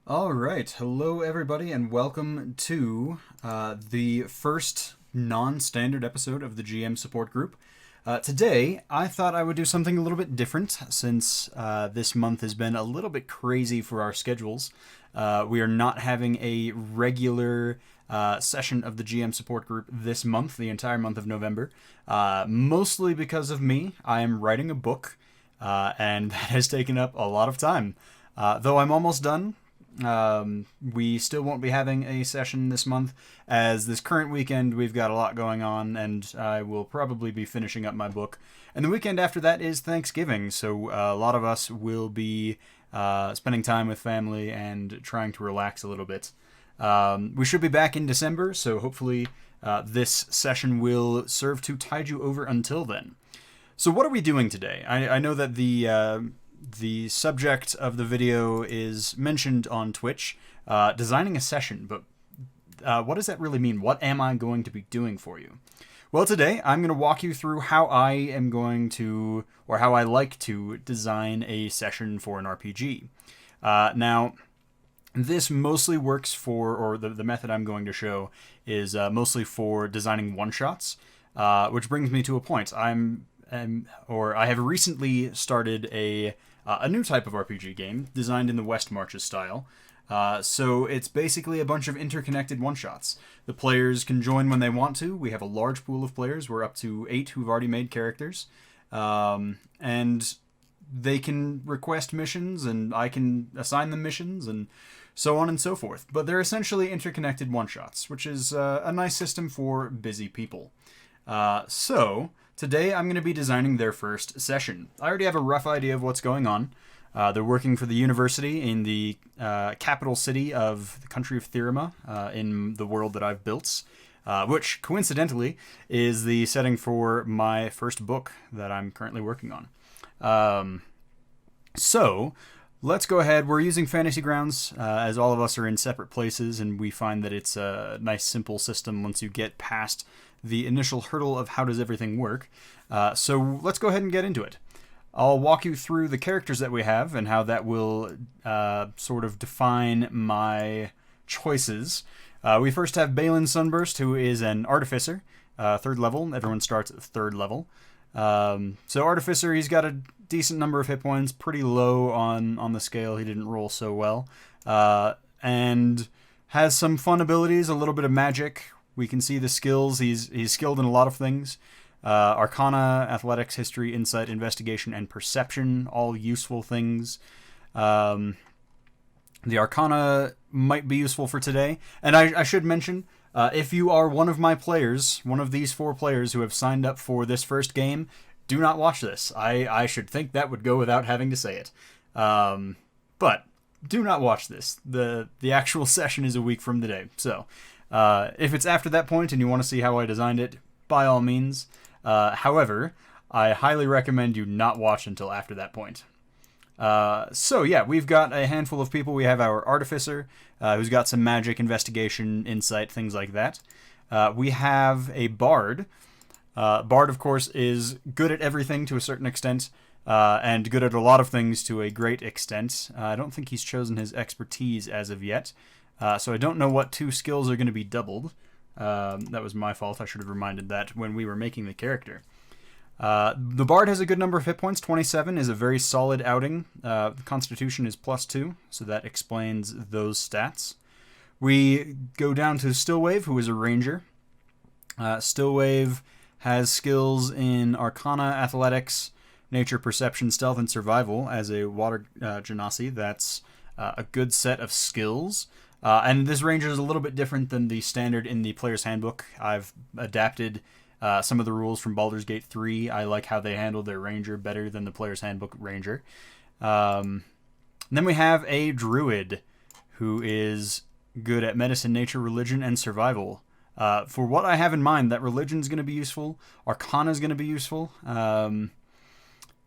All right, hello everybody, and welcome to the first non-standard episode of the GM Support Group. Today, I thought I would do something a little bit different since this month has been a little bit crazy for our schedules. We are not having a regular session of the GM Support Group this month, the entire month of November, mostly because of me. I am writing a book, and that has taken up a lot of time. Though I'm almost done. We still won't be having a session this month, as this current weekend we've got a lot going on, and I will probably be finishing up my book. And the weekend after that is Thanksgiving, so a lot of us will be spending time with family and trying to relax a little bit. We should be back in December, so hopefully this session will serve to tide you over until then. So what are we doing today? I know that the subject of the video is mentioned on Twitch, designing a session, but what does that really mean? What am I going to be doing for you? Well, today I'm going to walk you through how I am going to, or how I like to design a session for an RPG. Now, this mostly works for, or the method I'm going to show is mostly for designing one-shots, which brings me to a point. I have recently started a new type of RPG game designed in the West Marches style. So it's basically a bunch of interconnected one-shots. The players can join when they want to. We have a large pool of players. We're up to 8 who've already made characters. And they can request missions, and I can assign them missions, and so on and so forth. But they're essentially interconnected one-shots, which is a nice system for busy people. So today I'm going to be designing their first session. I already have a rough idea of what's going on. They're working for the university in the capital city of the country of Thirima, in the world that I've built, which coincidentally is the setting for my first book that I'm currently working on. So let's go ahead. We're using Fantasy Grounds, as all of us are in separate places, and we find that it's a nice, simple system once you get past the initial hurdle of how does everything work. So let's go ahead and get into it. I'll walk you through the characters that we have and how that will sort of define my choices. We first have Balin Sunburst, who is an Artificer, 3rd level. Everyone starts at 3rd level. So Artificer, he's got a decent number of hit points, pretty low on the scale. He didn't roll so well. And has some fun abilities, a little bit of magic. We can see the skills. He's skilled in a lot of things. Arcana, Athletics, History, Insight, Investigation, and Perception, all useful things. The Arcana might be useful for today. And I should mention, if you are one of my players, one of these 4 players who have signed up for this first game, do not watch this. I should think that would go without having to say it. But do not watch this. The actual session is a week from today. So if it's after that point and you want to see how I designed it, by all means. However, I highly recommend you not watch until after that point. So yeah, we've got a handful of people. We have our Artificer, who's got some magic, investigation, insight, things like that. We have a Bard. Bard, of course, is good at everything to a certain extent, and good at a lot of things to a great extent. I don't think he's chosen his expertise as of yet. So I don't know what 2 skills are going to be doubled. That was my fault. I should have reminded that when we were making the character. The Bard has a good number of hit points. 27 is a very solid outing. Constitution is +2, so that explains those stats. We go down to Stillwave, who is a Ranger. Stillwave has skills in Arcana, Athletics, Nature, Perception, Stealth, and Survival. As a Water Genasi, that's a good set of skills. And this Ranger is a little bit different than the standard in the Player's Handbook. I've adapted some of the rules from Baldur's Gate 3. I like how they handle their Ranger better than the Player's Handbook Ranger. Then we have a Druid, who is good at Medicine, Nature, Religion, and Survival. For what I have in mind, that Religion is going to be useful. Arcana is going to be useful.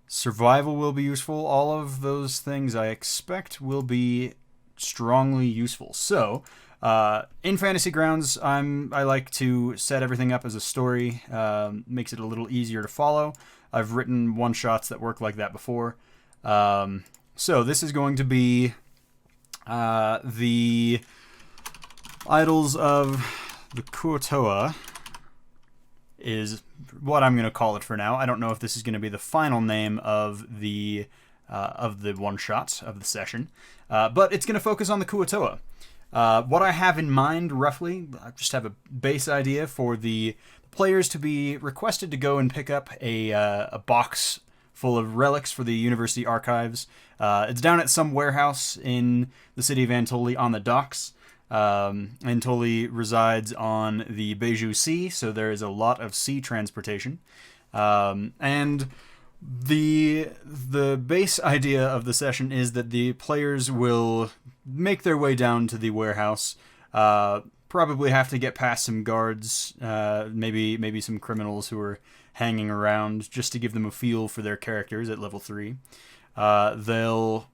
Survival will be useful. All of those things I expect will be strongly useful. So, in Fantasy Grounds, I like to set everything up as a story. Makes it a little easier to follow. I've written one-shots that work like that before. So this is going to be The Idols of the Kuo-toa is what I'm going to call it for now. I don't know if this is going to be the final name of the one-shot of the session, but it's going to focus on the Kuo-toa. What I have in mind, roughly, I just have a base idea for the players to be requested to go and pick up a box full of relics for the university archives. It's down at some warehouse in the city of Antoli on the docks. Antoli resides on the Beiju Sea, so there is a lot of sea transportation. And the base idea of the session is that the players will make their way down to the warehouse, probably have to get past some guards, maybe some criminals who are hanging around, just to give them a feel for their characters at level 3. They'll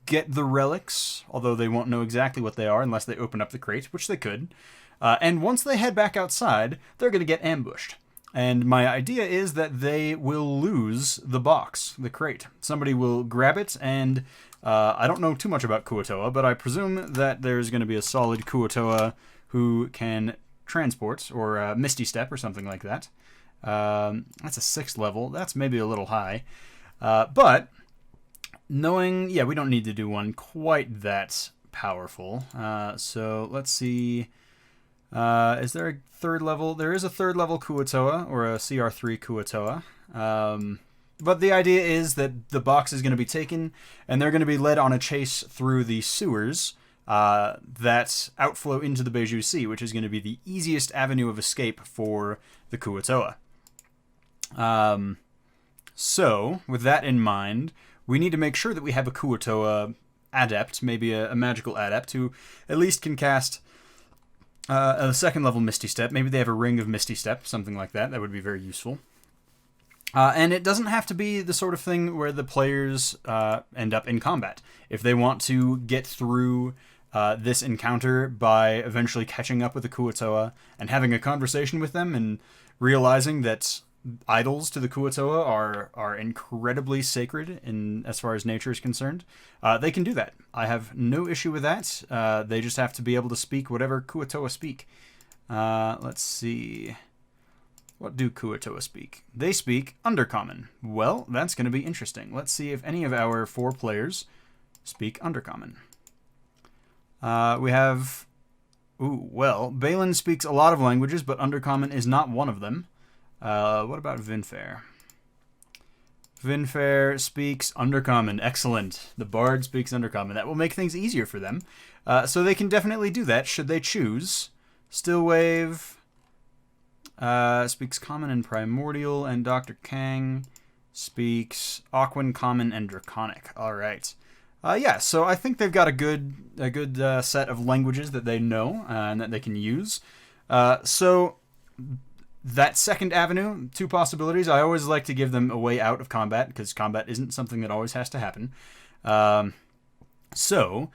get the relics, although they won't know exactly what they are unless they open up the crate, which they could. And once they head back outside, they're going to get ambushed. And my idea is that they will lose the box, the crate. Somebody will grab it, and I don't know too much about Kuo-toa, but I presume that there's going to be a solid Kuo-toa who can transport, or Misty Step, or something like that. That's a 6th level. That's maybe a little high. But knowing, yeah, we don't need to do one quite that powerful. So let's see. Is there a 3rd level? There is a 3rd level Kuo-toa, or a CR3 Kuo-toa. But the idea is that the box is going to be taken, and they're going to be led on a chase through the sewers that outflow into the Beiju Sea, which is going to be the easiest avenue of escape for the Kuo-toa. So, with that in mind, we need to make sure that we have a Kuo-toa adept, maybe a magical adept, who at least can cast a 2nd level Misty Step. Maybe they have a Ring of Misty Step, something like that. That would be very useful. And it doesn't have to be the sort of thing where the players end up in combat. If they want to get through this encounter by eventually catching up with the Kuo-toa and having a conversation with them and realizing that idols to the Kuo-toa are incredibly sacred as far as nature is concerned, they can do that. I have no issue with that. They just have to be able to speak whatever Kuo-toa speak. Let's see. What do Kuo-toa speak? They speak Undercommon. Well, that's going to be interesting. Let's see if any of our 4 players speak Undercommon. We have... Ooh, well, Balin speaks a lot of languages, but Undercommon is not one of them. What about Vinfair? Vinfair speaks Undercommon. Excellent. The Bard speaks Undercommon. That will make things easier for them. So they can definitely do that, should they choose. Stillwave speaks Common and Primordial, and Dr. Kang speaks Aquan, Common, and Draconic. All right. Yeah, so I think they've got a good set of languages that they know and that they can use. So that 2nd avenue, 2 possibilities. I always like to give them a way out of combat, because combat isn't something that always has to happen. So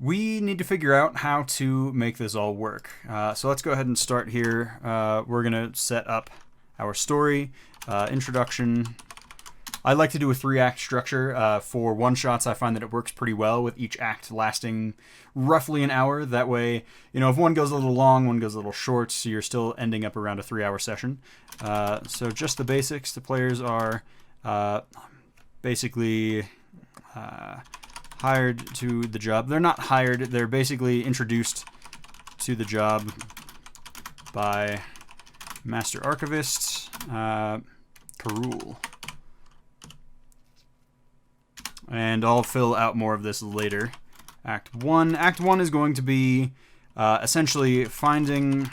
we need to figure out how to make this all work. So let's go ahead and start here. We're going to set up our story, introduction. I like to do a 3-act structure. For one-shots, I find that it works pretty well, with each act lasting roughly an hour. That way, if one goes a little long, one goes a little short, so you're still ending up around a 3-hour session. So just the basics. The players are basically hired to the job. They're not hired. They're basically introduced to the job by Master Archivist Karul. And I'll fill out more of this later. Act 1. Act 1 is going to be essentially finding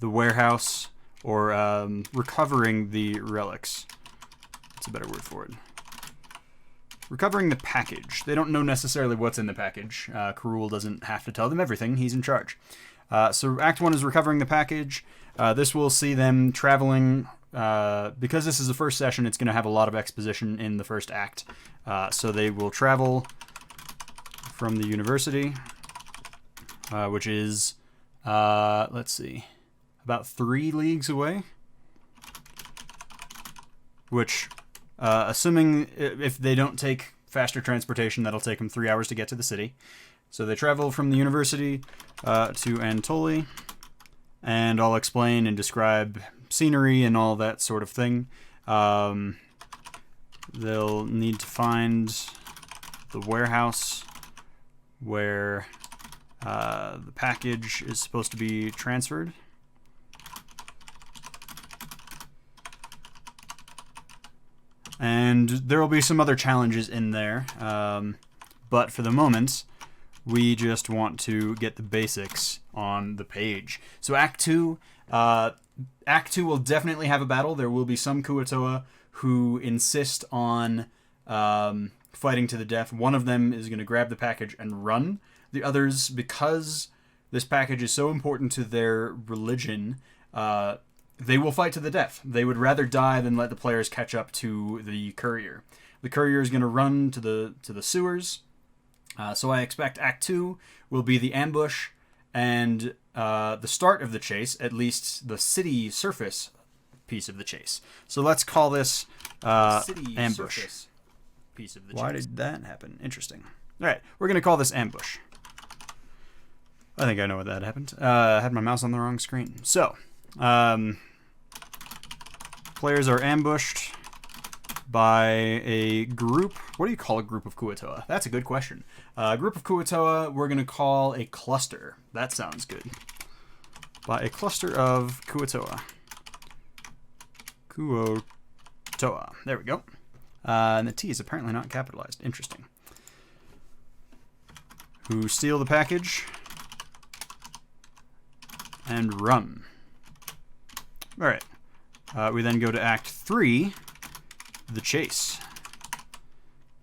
the warehouse, or recovering the relics. That's a better word for it. Recovering the package. They don't know necessarily what's in the package. Karul doesn't have to tell them everything. He's in charge. So Act 1 is recovering the package. This will see them traveling... because this is the first session, it's going to have a lot of exposition in the first act. So they will travel from the university, which is, let's see, about 3 leagues away. Which, assuming if they don't take faster transportation, that'll take them 3 hours to get to the city. So they travel from the university to Antoli, and I'll explain and describe scenery and all that sort of thing. They'll need to find the warehouse where the package is supposed to be transferred. And there will be some other challenges in there, but for the moment, we just want to get the basics on the page. So Act 2 will definitely have a battle. There will be some Kuo-toa who insist on fighting to the death. One of them is going to grab the package and run. The others, because this package is so important to their religion, they will fight to the death. They would rather die than let the players catch up to the courier. The courier is going to run to the sewers. So I expect Act 2 will be the ambush and the start of the chase, at least the city surface piece of the chase. So let's call this ambush. Piece of the Why chase. Did that happen? Interesting. All right, we're going to call this ambush. I think I know what that happened. I had my mouse on the wrong screen. So, players are ambushed by a group. What do you call a group of Kuo-toa? That's a good question. A group of Kuo-toa we're going to call a cluster. That sounds good. By a cluster of Kuo-toa. Kuo-toa. There we go. And the T is apparently not capitalized. Interesting. Who steal the package and run. All right. We then go to Act 3, the chase.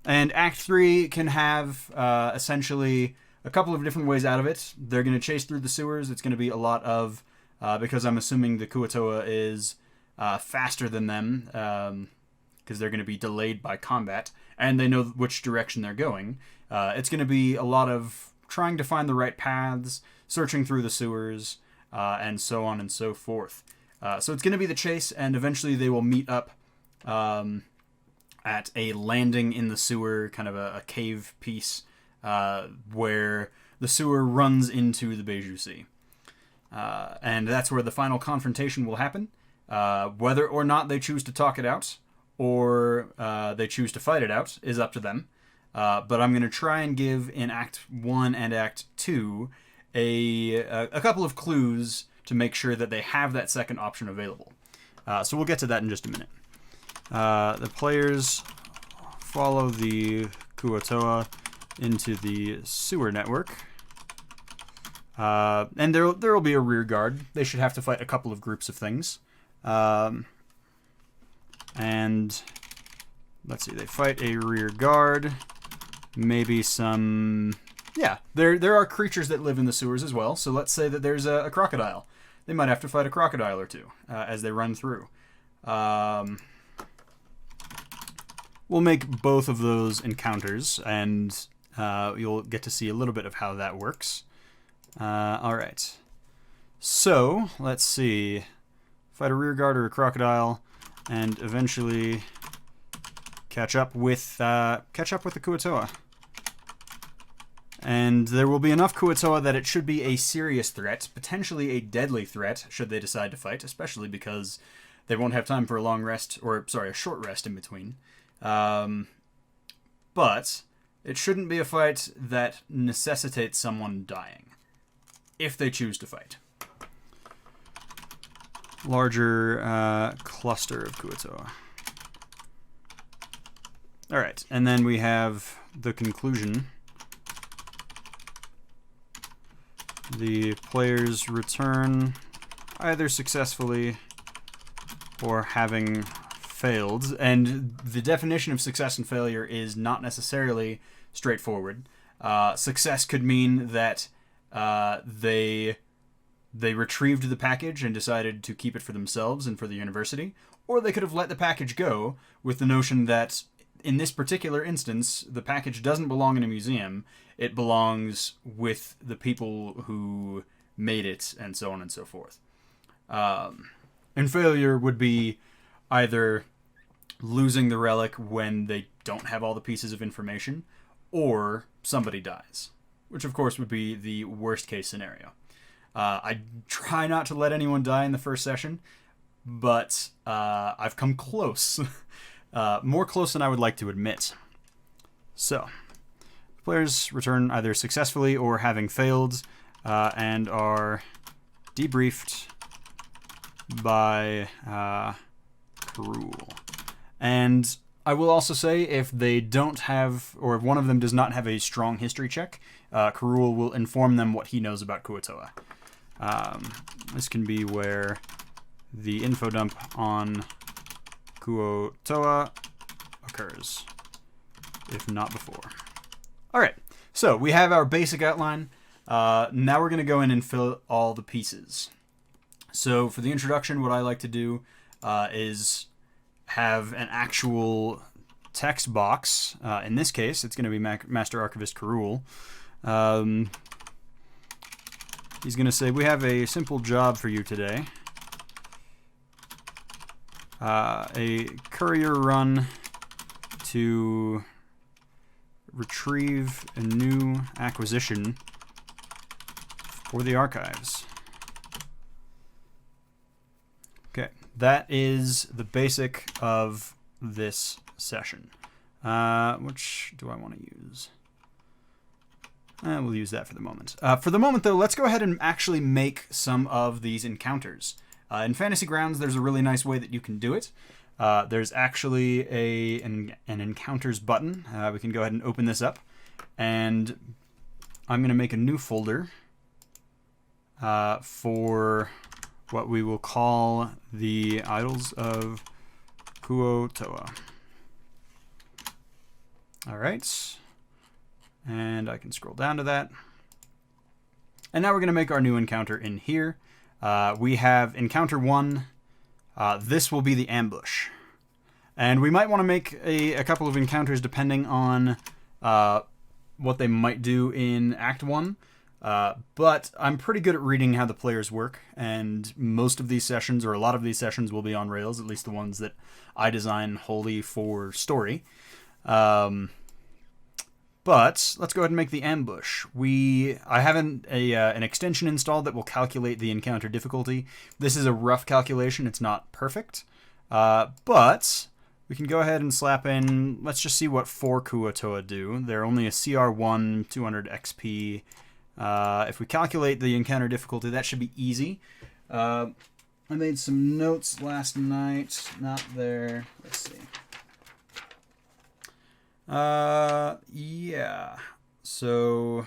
And Act 3 can have essentially a couple of different ways out of it. They're going to chase through the sewers. It's going to be a lot of, because I'm assuming the Kuo-toa is faster than them, because they're going to be delayed by combat, and they know which direction they're going. It's going to be a lot of trying to find the right paths, searching through the sewers, and so on and so forth. So it's going to be the chase, and eventually they will meet up at a landing in the sewer, kind of a cave piece, where the sewer runs into the Beiju Sea. And that's where the final confrontation will happen. Whether or not they choose to talk it out, or they choose to fight it out, is up to them. But I'm going to try and give in Act 1 and Act 2 a couple of clues to make sure that they have that second option available. So we'll get to that in just a minute. The players follow the Kuo-toa into the sewer network. And there will be a rear guard. They should have to fight a couple of groups of things. And let's see, they fight a rear guard. Maybe some... Yeah, there are creatures that live in the sewers as well. So let's say that there's a crocodile. They might have to fight a crocodile or two as they run through. We'll make both of those encounters, and you'll get to see a little bit of how that works. All right. So let's see. Fight a rear guard or a crocodile, and eventually catch up with the Kuo-toa. And there will be enough Kuo-toa that it should be a serious threat, potentially a deadly threat, should they decide to fight, especially because they won't have time for a long rest, or, sorry, a short rest in between. But it shouldn't be a fight that necessitates someone dying, if they choose to fight. Larger cluster of Kuo-toa. Alright, and then we have the conclusion. The players return either successfully or having failed. And the definition of success and failure is not necessarily straightforward. Success could mean that they retrieved the package and decided to keep it for themselves and for the university, or they could have let the package go with the notion that in this particular instance, the package doesn't belong in a museum. It belongs with the people who made it, and so on and so forth. And failure would be either losing the relic when they don't have all the pieces of information, or somebody dies. which of course would be the worst case scenario. I try not to let anyone die in the first session, but I've come close. More close than I would like to admit. So, players return either successfully or having failed, and are debriefed by Karul. And I will also say, if they don't have, or if one of them does not have a strong history check, Karul will inform them what he knows about Kuo-toa. This can be where the info dump on Kuo-toa occurs, if not before. Alright, so we have our basic outline. Now we're going to go in and fill all the pieces. So for the introduction, what I like to do is have an actual text box. In this case, it's going to be Master Archivist Karul. He's going to say, we have a simple job for you today. A courier run to retrieve a new acquisition for the archives. Okay, that is the basic of this session. Which do I want to use? We'll use that for the moment. For the moment, though, let's go ahead and actually make some of these encounters. In Fantasy Grounds, there's a really nice way that you can do it. There's actually an Encounters button. We can go ahead and open this up. And I'm going to make a new folder for what we will call the Idols of Kuo-toa. Alright. And I can scroll down to that. And now we're going to make our new encounter in here. We have Encounter 1. This will be the ambush. And we might want to make a couple of encounters depending on what they might do in Act 1. But I'm pretty good at reading how the players work, and most of these sessions, or a lot of these sessions, will be on Rails, at least the ones that I design wholly for story. But let's go ahead and make the ambush. I have an extension installed that will calculate the encounter difficulty. This is a rough calculation. It's not perfect. But we can go ahead and slap in, let's just see what 4 Kuo-toa do. They're only a CR1, 200 XP. If we calculate the encounter difficulty, that should be easy. I made some notes last night. Not there. Let's see. Yeah. So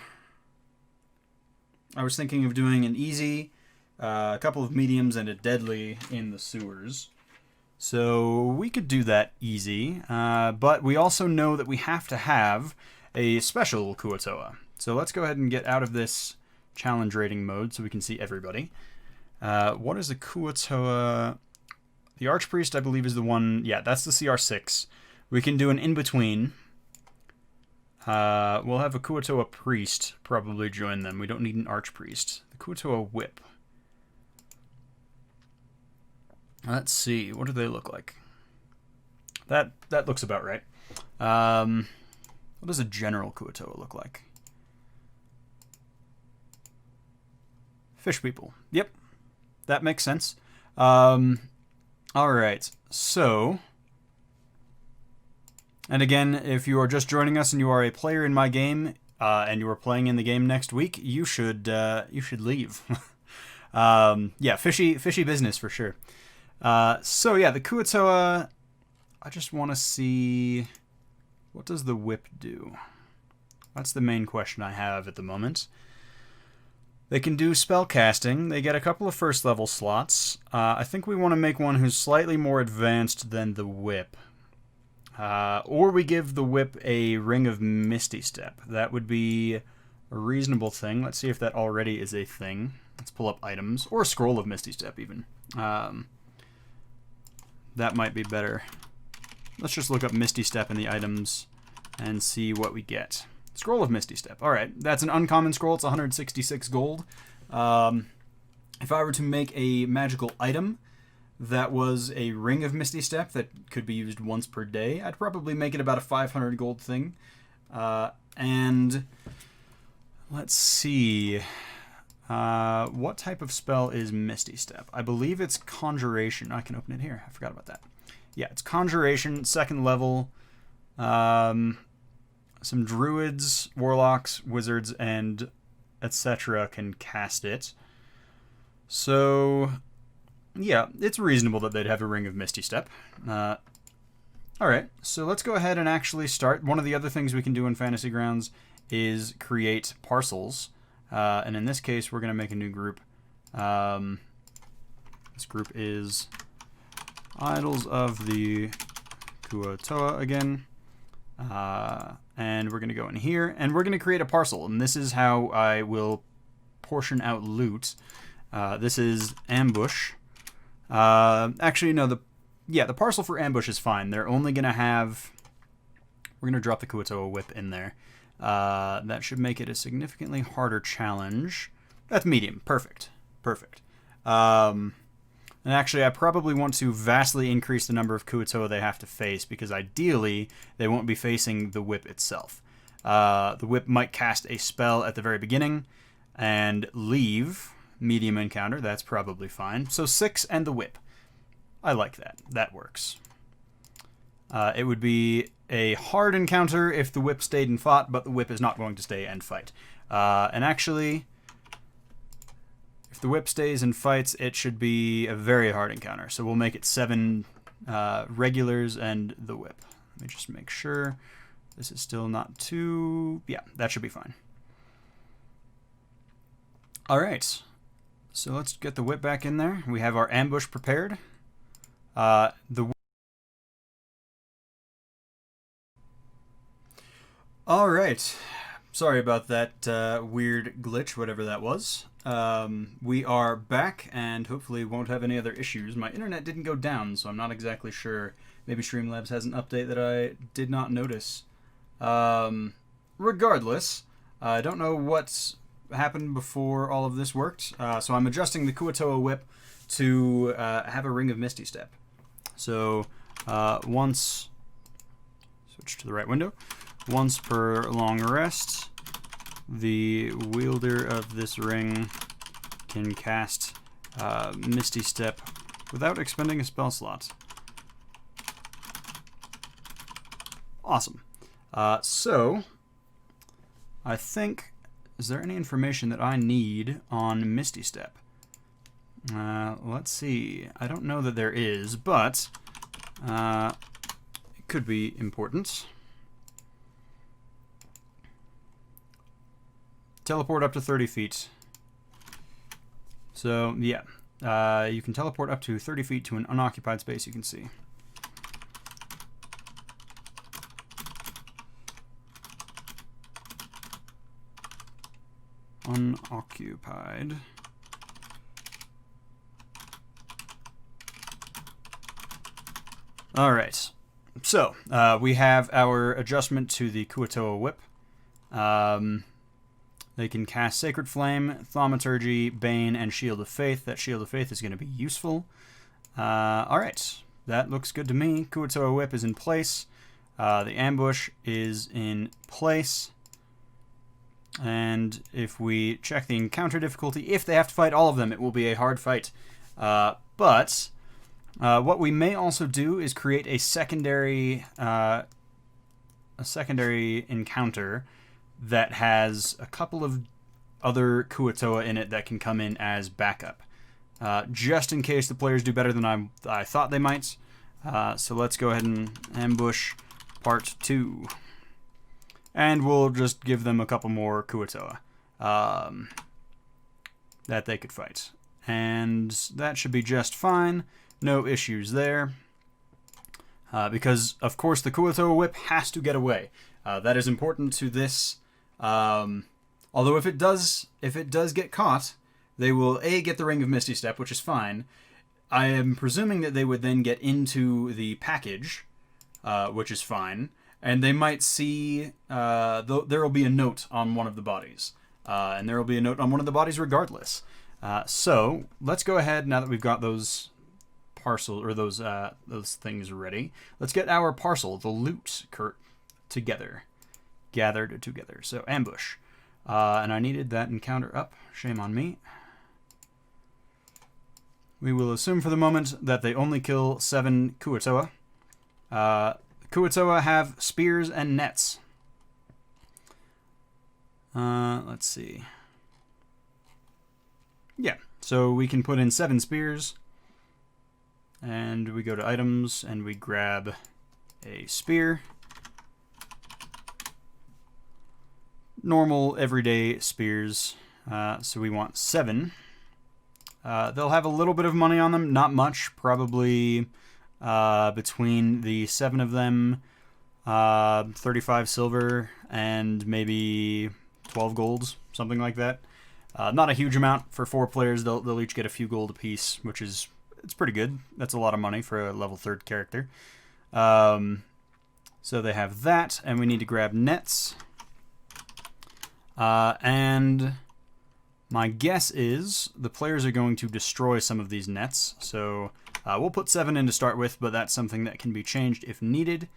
I was thinking of doing an easy, a couple of mediums, and a deadly in the sewers. So we could do that easy, but we also know that we have to have a special Kuo-toa. So let's go ahead and get out of this challenge rating mode so we can see everybody. What is a Kuo-toa? The Archpriest, I believe, is the one. Yeah, that's the CR6. We can do an in-between. We'll have a Kuo-toa Priest probably join them. We don't need an Archpriest. The Kuo-toa Whip. Let's see. What do they look like? That looks about right. What does a General Kuo-toa look like? Fish people. Yep. That makes sense. Alright. So... And again, if you are just joining us and you are a player in my game, and you are playing in the game next week, you should leave. Yeah, fishy business for sure. So yeah, the Kuo-toa, I just want to see, what does the whip do? That's the main question I have at the moment. They can do spell casting. They get a couple of first level slots. I think we want to make one who's slightly more advanced than the whip. Or we give the whip a Ring of Misty Step. That would be a reasonable thing. Let's see if that already is a thing. Let's pull up items. Or a Scroll of Misty Step, even. That might be better. Let's just look up Misty Step in the items and see what we get. Scroll of Misty Step. Alright, that's an uncommon scroll. It's 166 gold. If I were to make a magical item that was a Ring of Misty Step that could be used once per day, I'd probably make it about a 500 gold thing. And let's see. What type of spell is Misty Step? I believe it's Conjuration. I can open it here. I forgot about that. Yeah, it's Conjuration, 2nd level. Some druids, warlocks, wizards, and etc. can cast it. So, yeah, it's reasonable that they'd have a Ring of Misty Step. Alright, so let's go ahead and actually start. One of the other things we can do in Fantasy Grounds is create parcels. And in this case, we're going to make a new group. This group is Idols of the Kuo-toa again. And we're going to go in here, and we're going to create a parcel. And this is how I will portion out loot. This is Ambush. Actually, no, the parcel for Ambush is fine. They're only going to have... We're going to drop the Kuo-toa Whip in there. That should make it a significantly harder challenge. That's medium. Perfect. Perfect. And actually, I probably want to vastly increase the number of Kuo-toa they have to face, because ideally, they won't be facing the whip itself. The whip might cast a spell at the very beginning and leave. Medium encounter, that's probably fine. So 6 and the whip. I like that. That works. It would be a hard encounter if the whip stayed and fought, but the whip is not going to stay and fight. And actually... if the whip stays and fights, it should be a very hard encounter. So we'll make it 7 regulars and the whip. Let me just make sure this is still not too... yeah, that should be fine. All right. So let's get the whip back in there. We have our ambush prepared. All right. Sorry about that weird glitch, whatever that was. We are back and hopefully won't have any other issues. My internet didn't go down, so I'm not exactly sure. Maybe Streamlabs has an update that I did not notice. Regardless, I don't know what's happened before all of this worked, so I'm adjusting the Kuo-toa Whip to have a Ring of Misty Step. So once... switch to the right window. Once per long rest, the wielder of this ring can cast Misty Step without expending a spell slot. Awesome. So, I think... is there any information that I need on Misty Step? Let's see. I don't know that there is, but it could be important. Teleport up to 30 feet. So, yeah. You can teleport up to 30 feet to an unoccupied space you can see. Unoccupied. Alright. So, we have our adjustment to the Kuo-toa Whip. They can cast Sacred Flame, Thaumaturgy, Bane, and Shield of Faith. That Shield of Faith is going to be useful. Alright, that looks good to me. Kuo-toa Whip is in place. The ambush is in place. And if we check the encounter difficulty, if they have to fight all of them, it will be a hard fight. But what we may also do is create a secondary encounter that has a couple of other Kuo-toa in it that can come in as backup, just in case the players do better than I thought they might. So let's go ahead and ambush part 2. And we'll just give them a couple more Kuo-toa that they could fight. And that should be just fine. No issues there. Because, of course, the Kuo-toa Whip has to get away. That is important to this. Although if it does get caught, they will A, get the Ring of Misty Step, which is fine. I am presuming that they would then get into the package, which is fine. And they might see, there will be a note on one of the bodies. And there will be a note on one of the bodies regardless. So, let's go ahead, now that we've got those parcel, or those things ready. Let's get our parcel, the loot, gathered together. So, ambush. And I needed that encounter up. Shame on me. We will assume for the moment that they only kill 7 Kuo-toa. Kuo-toa have spears and nets. Let's see. Yeah, so we can put in 7 spears. And we go to items and we grab a spear. Normal, everyday spears. So we want 7. They'll have a little bit of money on them, not much, probably between the 7 of them, 35 silver and maybe 12 golds, something like that. Not a huge amount for 4 players. They'll each get a few gold apiece, which is it's pretty good. That's a lot of money for a level 3rd character. So they have that, and we need to grab nets. And my guess is the players are going to destroy some of these nets. So we'll put 7 in to start with, but that's something that can be changed if needed.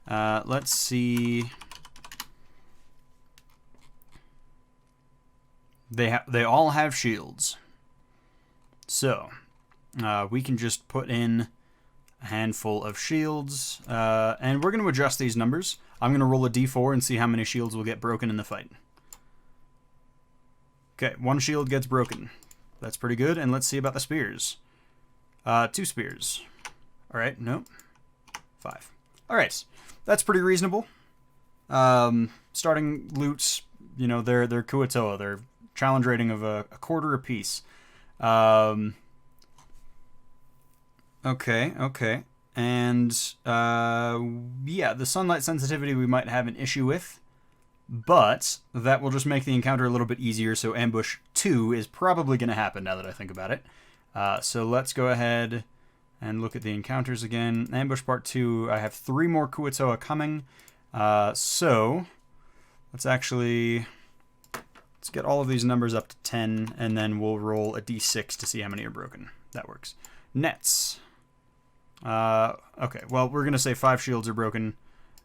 Let's see. They all have shields. So we can just put in a handful of shields. And we're going to adjust these numbers. I'm going to roll a d4 and see how many shields will get broken in the fight. Okay, 1 shield gets broken. That's pretty good. And let's see about the spears. 2 spears. Alright, nope. 5. Alright, that's pretty reasonable. Starting loots, you know, they're Kuo-toa. They're challenge rating of a quarter apiece. Okay. And, yeah, the sunlight sensitivity we might have an issue with. But that will just make the encounter a little bit easier, so ambush 2 is probably going to happen now that I think about it. So let's go ahead and look at the encounters again. Ambush part 2, I have 3 more Kuo-toa coming. So let's get all of these numbers up to 10, and then we'll roll a d6 to see how many are broken. That works. Nets. Okay, well, we're going to say 5 shields are broken,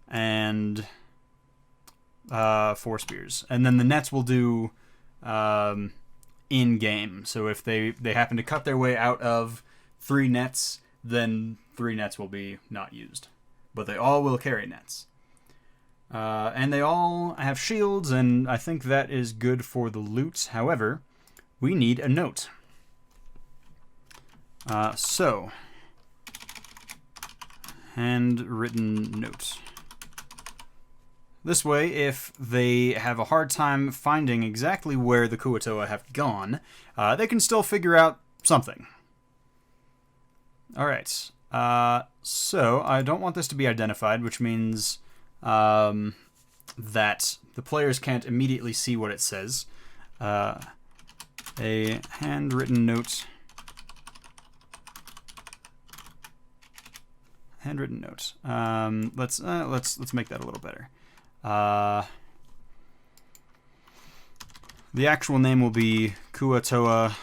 and 4 spears. And then the nets will do in-game. So if they happen to cut their way out of 3 nets, then 3 nets will be not used. But they all will carry nets. And they all have shields, and I think that is good for the loot. However, we need a note. So, handwritten note. This way, if they have a hard time finding exactly where the Kuo-toa have gone, they can still figure out something. Alright, so I don't want this to be identified, which means that the players can't immediately see what it says. A handwritten note. Handwritten note. Let's make that a little better. The actual name will be Kuo-toa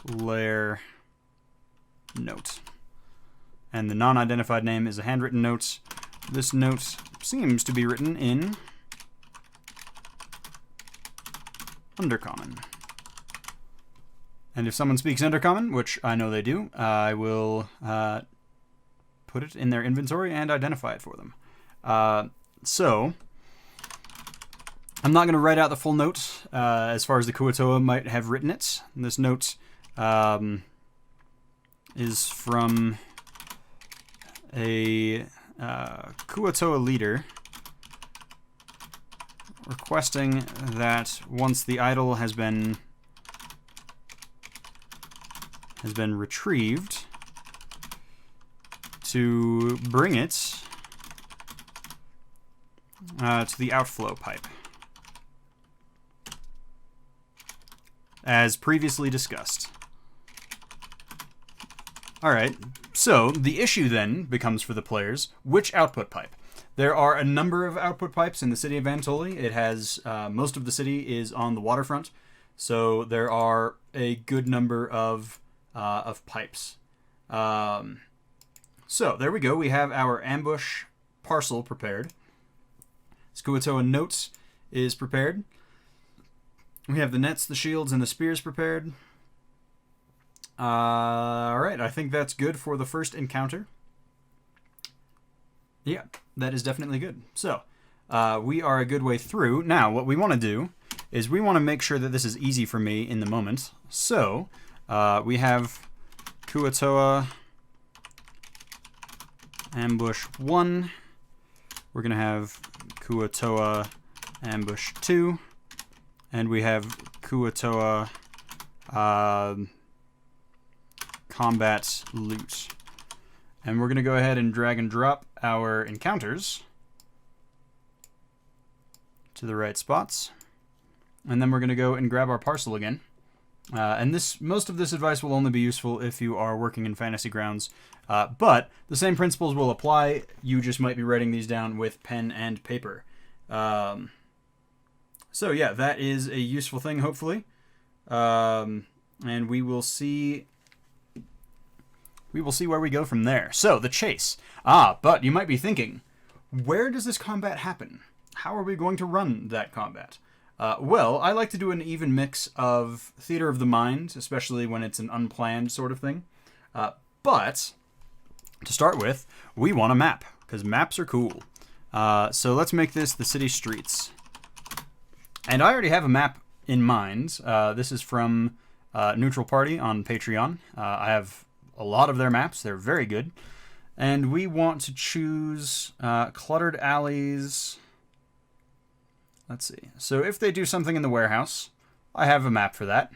Lair Note. And the non-identified name is a handwritten note. This note seems to be written in Undercommon. And if someone speaks Undercommon, which I know they do, I will put it in their inventory and identify it for them. So, I'm not going to write out the full note as far as the Kuo-toa might have written it. This note is from a Kuo-toa leader requesting that once the idol has been retrieved, to bring it to the outflow pipe, as previously discussed. Alright, so the issue then becomes for the players, which output pipe? There are a number of output pipes in the city of Antoli. It has, most of the city is on the waterfront, so there are a good number of pipes. So there we go, we have our ambush parcel prepared. Kuo-toa note is prepared. We have the nets, the shields, and the spears prepared. Alright, I think that's good for the first encounter. Yeah, that is definitely good. So, we are a good way through. Now, what we want to do is we want to make sure that this is easy for me in the moment. So, we have Kuo-toa Ambush 1. We're going to have Kuo-toa Ambush 2. And we have Kuo-toa Combat Loot. And we're going to go ahead and drag and drop our encounters to the right spots. And then we're going to go and grab our parcel again. And most of this advice will only be useful if you are working in Fantasy Grounds. But the same principles will apply. You just might be writing these down with pen and paper. So yeah, that is a useful thing, hopefully. And we will see where we go from there. So, the chase. But you might be thinking, where does this combat happen? How are we going to run that combat? Well, I like to do an even mix of theater of the mind, especially when it's an unplanned sort of thing. But, to start with, we want a map, because maps are cool. So let's make this the city streets. And I already have a map in mind. This is from Neutral Party on Patreon. I have a lot of their maps. They're very good. And we want to choose cluttered alleys. Let's see. So if they do something in the warehouse, I have a map for that.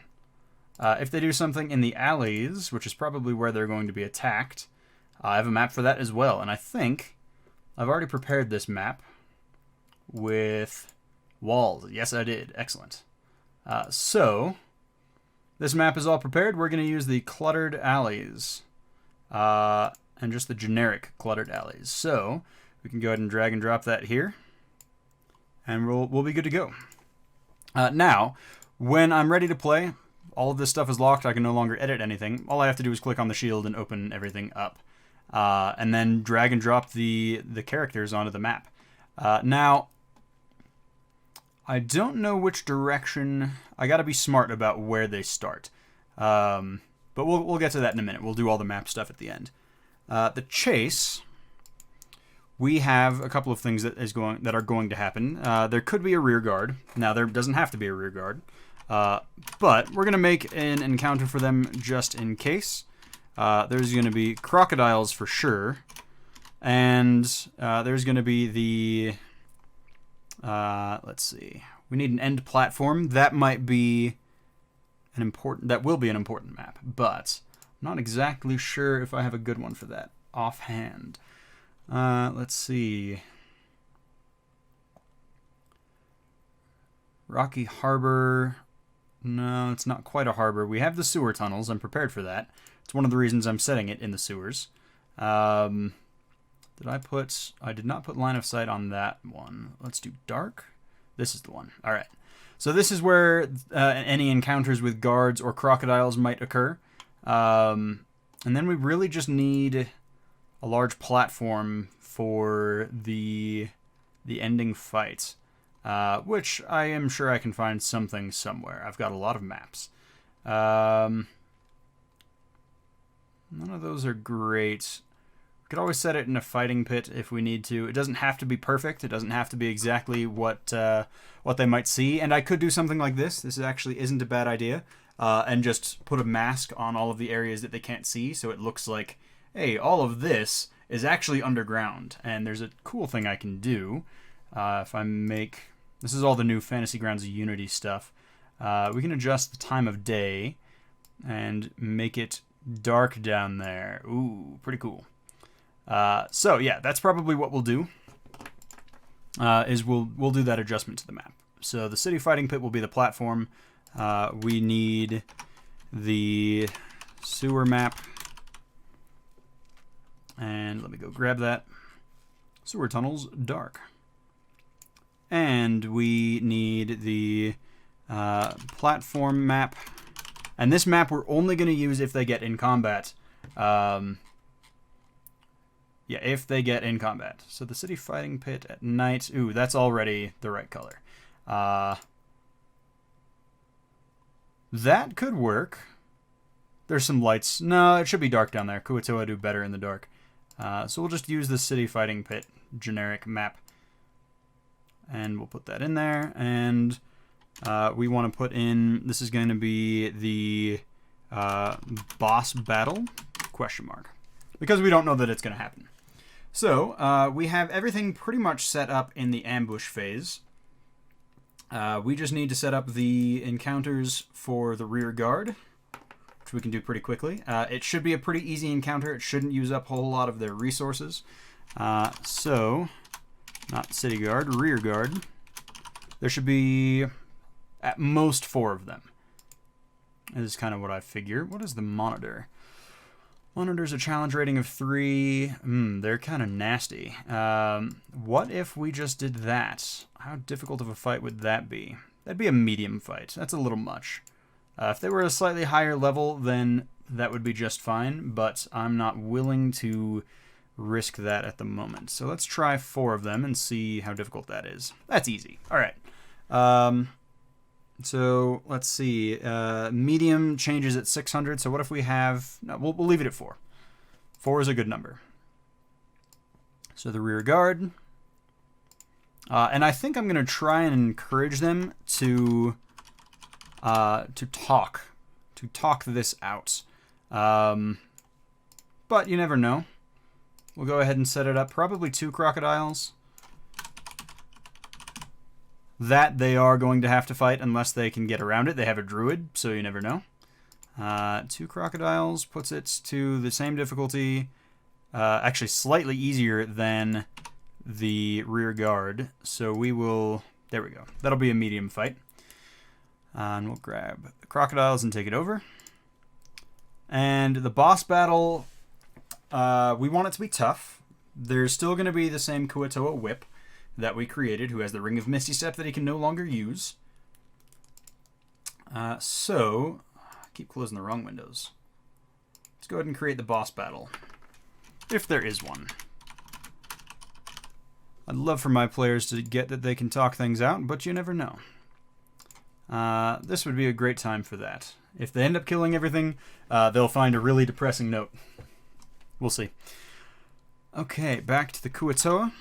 If they do something in the alleys, which is probably where they're going to be attacked, I have a map for that as well. And I think I've already prepared this map with walls. Yes, I did. Excellent. So this map is all prepared. We're going to use the cluttered alleys and just the generic cluttered alleys. So we can go ahead and drag and drop that here, and we'll be good to go. Now, when I'm ready to play, all of this stuff is locked. I can no longer edit anything. All I have to do is click on the shield and open everything up, and then drag and drop the characters onto the map. Now, I don't know which direction. I got to be smart about where they start. But we'll get to that in a minute. We'll do all the map stuff at the end. The chase, we have a couple of things that are going to happen. There could be a rear guard. Now, there doesn't have to be a rear guard. But we're going to make an encounter for them just in case. There's going to be crocodiles for sure. And there's going to be the... let's see. We need an end platform. That might be that will be an important map, but I'm not exactly sure if I have a good one for that offhand. Let's see. Rocky Harbor. No, it's not quite a harbor. We have the sewer tunnels. I'm prepared for that. It's one of the reasons I'm setting it in the sewers. I did not put line of sight on that one. Let's do dark. This is the one. All right. So this is where any encounters with guards or crocodiles might occur. And then we really just need a large platform for the ending fight, which I am sure I can find something somewhere. I've got a lot of maps. None of those are great. We could always set it in a fighting pit if we need to. It doesn't have to be perfect. It doesn't have to be exactly what they might see. And I could do something like this. This actually isn't a bad idea. And just put a mask on all of the areas that they can't see, so it looks like, hey, all of this is actually underground. And there's a cool thing I can do. If I make... This is all the new Fantasy Grounds Unity stuff. We can adjust the time of day and make it dark down there. Ooh, pretty cool. So yeah, that's probably what we'll do. Is we'll do that adjustment to the map. So the city fighting pit will be the platform. We need the sewer map, and let me go grab that. Sewer tunnels, dark, and we need the platform map. And this map we're only going to use if they get in combat. Yeah, if they get in combat. So the city fighting pit at night. Ooh, that's already the right color. That could work. There's some lights. No, it should be dark down there. Kuo-toa do better in the dark. So we'll just use the city fighting pit generic map. And we'll put that in there. And we want to put in, this is going to be the boss battle, ? Because we don't know that it's going to happen. So we have everything pretty much set up in the ambush phase. We just need to set up the encounters for the rear guard, which we can do pretty quickly. It should be a pretty easy encounter. It shouldn't use up a whole lot of their resources. So, not city guard, rear guard. There should be at most 4 of them. This is kind of what I figure. What is the monitor? Monitor's a challenge rating of 3. They're kind of nasty. What if we just did that? How difficult of a fight would that be? That'd be a medium fight. That's a little much. If they were a slightly higher level, then that would be just fine, but I'm not willing to risk that at the moment. So let's try 4 of them and see how difficult that is. That's easy. All right. So let's see. Medium changes at 600. So what if we have... No, we'll leave it at 4. 4 is a good number. So the rear guard. And I think I'm going to try and encourage them to talk this out. But you never know. We'll go ahead and set it up. Probably 2 crocodiles. That they are going to have to fight unless they can get around it. They have a druid, so you never know. 2 crocodiles puts it to the same difficulty. Actually, slightly easier than the rear guard. So we will... There we go. That'll be a medium fight. And we'll grab the crocodiles and take it over. And the boss battle, we want it to be tough. There's still going to be the same Kuo-toa whip that we created, who has the Ring of Misty Step that he can no longer use. So, I keep closing the wrong windows. Let's go ahead and create the boss battle, if there is one. I'd love for my players to get that they can talk things out, but you never know. This would be a great time for that. If they end up killing everything, they'll find a really depressing note. We'll see. Okay, back to the Kuo-toa.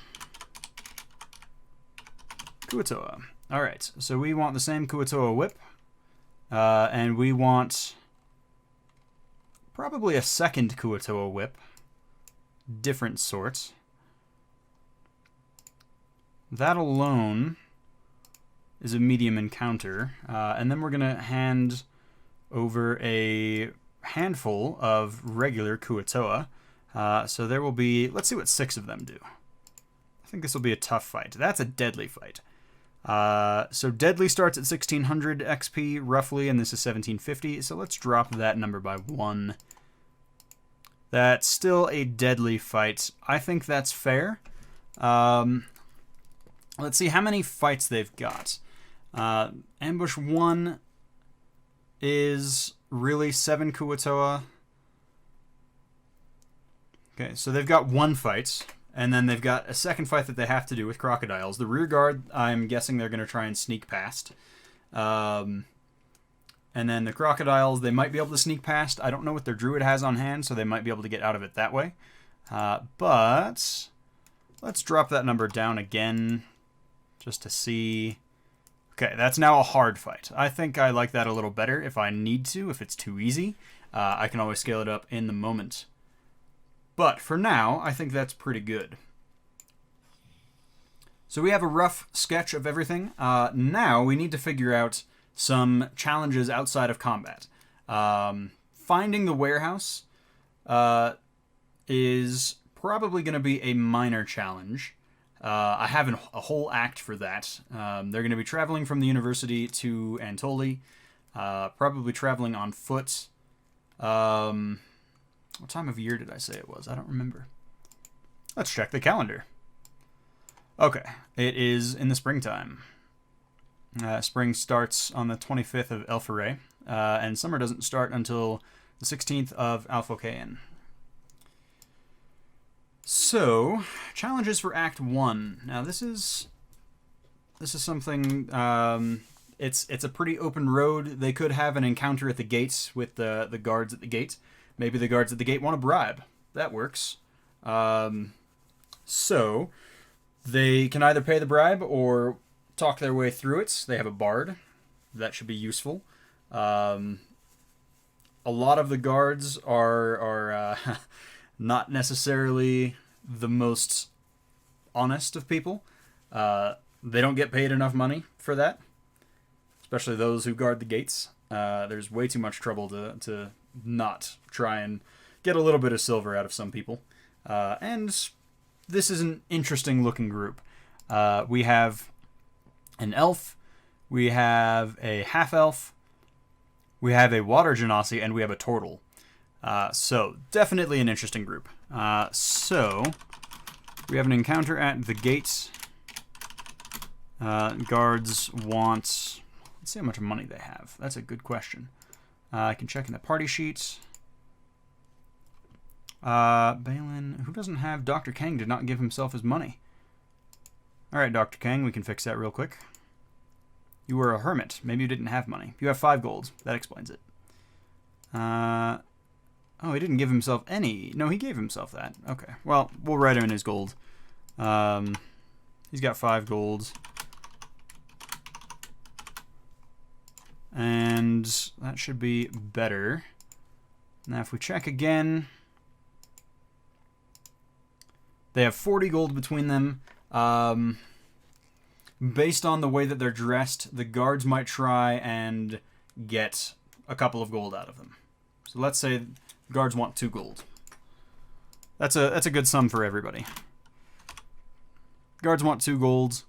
Kuo-toa. Alright, so we want the same Kuo-toa whip. And we want probably a second Kuo-toa whip. Different sort. That alone is a medium encounter. And then we're going to hand over a handful of regular Kuo-toa. So there will be... Let's see what 6 of them do. I think this will be a tough fight. That's a deadly fight. So deadly starts at 1600 XP roughly, and this is 1750. So let's drop that number by 1. That's still a deadly fight. I think that's fair. Let's see how many fights they've got. Ambush 1 is really 7 Kuo-toa. Okay, so they've got 1 fight. And then they've got a second fight that they have to do with crocodiles. The rear guard, I'm guessing they're going to try and sneak past. And then the crocodiles, they might be able to sneak past. I don't know what their druid has on hand, so they might be able to get out of it that way. But let's drop that number down again just to see. Okay, that's now a hard fight. I think I like that a little better if I need to. If it's too easy, I can always scale it up in the moment. But for now, I think that's pretty good. So we have a rough sketch of everything. Now we need to figure out some challenges outside of combat. Finding the warehouse is probably going to be a minor challenge. I have a whole act for that. They're going to be traveling from the university to Antoli, probably traveling on foot. What time of year did I say it was? I don't remember. Let's check the calendar. Okay, it is in the springtime. Spring starts on the 25th of Elfere, and summer doesn't start until the 16th of Alphocaean. So, challenges for Act 1. Now, this is This is something. It's a pretty open road. They could have an encounter at the gates with the guards at the gate. Maybe the guards at the gate want a bribe. That works. So they can either pay the bribe or talk their way through it. They have a bard. That should be useful. A lot of the guards are not necessarily the most honest of people. They don't get paid enough money for that, especially those who guard the gates. There's way too much trouble to not try and get a little bit of silver out of some people. And this is an interesting looking group. We have an elf, we have a half-elf, we have a water genasi, and we have a turtle. So, definitely an interesting group. So, we have an encounter at the gates. Guards want... Let's see how much money they have. That's a good question. I can check in the party sheets. Balin, who doesn't have Dr. Kang, did not give himself his money. Alright, Dr. Kang, we can fix that real quick. You were a hermit. Maybe you didn't have money. You have 5 gold. That explains it. Oh, he didn't give himself any. No, he gave himself that. Okay. Well, we'll write him in his gold. He's got 5 gold. And that should be better. Now, if we check again... They have 40 gold between them. Based on the way that they're dressed, the guards might try and get a couple of gold out of them. So let's say guards want 2 gold. That's a good sum for everybody. Guards want 2 gold.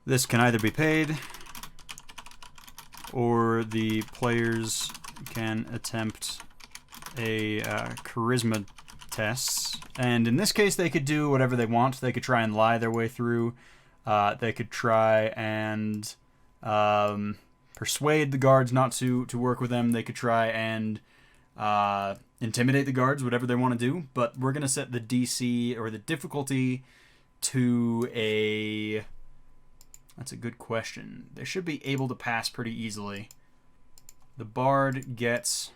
This can either be paid, or the players can attempt a charisma test. And in this case, they could do whatever they want. They could try and lie their way through. They could try and persuade the guards not to work with them. They could try and intimidate the guards, whatever they want to do. But we're going to set the DC, or the difficulty, to a... That's a good question. They should be able to pass pretty easily. The bard gets...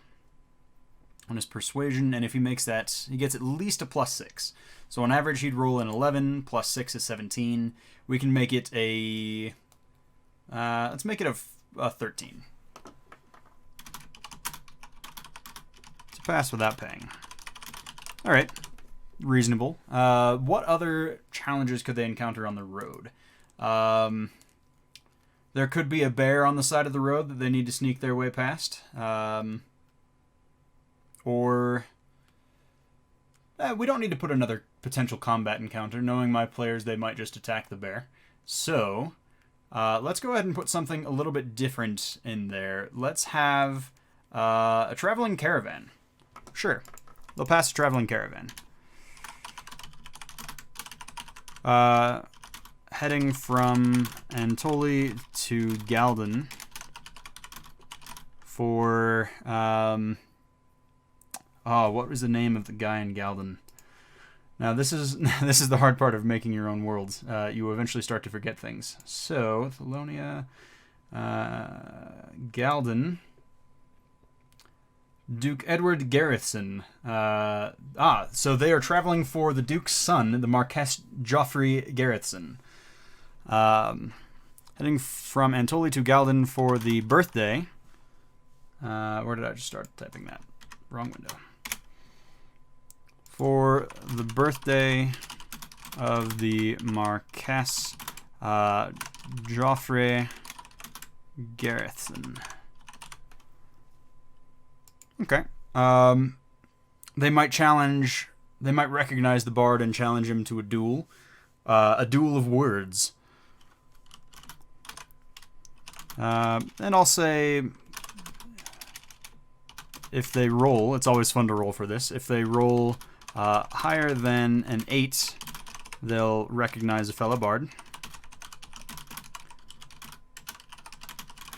on his persuasion, and if he makes that, he gets at least a +6. So on average, he'd roll an 11, plus 6 is 17. We can make it a... let's make it a 13. To pass without paying. Alright. Reasonable. What other challenges could they encounter on the road? There could be a bear on the side of the road that they need to sneak their way past. Or we don't need to put another potential combat encounter. Knowing my players, they might just attack the bear. So, let's go ahead and put something a little bit different in there. Let's have a traveling caravan. Sure, they'll pass a traveling caravan. Heading from Antoli to Galden for... what was the name of the guy in Galden? Now, this is this is the hard part of making your own worlds. You eventually start to forget things. So, Thalonia, Galden, Duke Edward Garethson. So they are traveling for the Duke's son, the Marquess Geoffrey Garethson. Heading from Antoli to Galden for the birthday. Where did I just start typing that? Wrong window. For the birthday of the Marquess Geoffrey Garethson. Okay. They might recognize the bard and challenge him to a duel. A duel of words. And I'll say... if they roll, it's always fun to roll for this. If they roll higher than an 8, they'll recognize a fellow bard.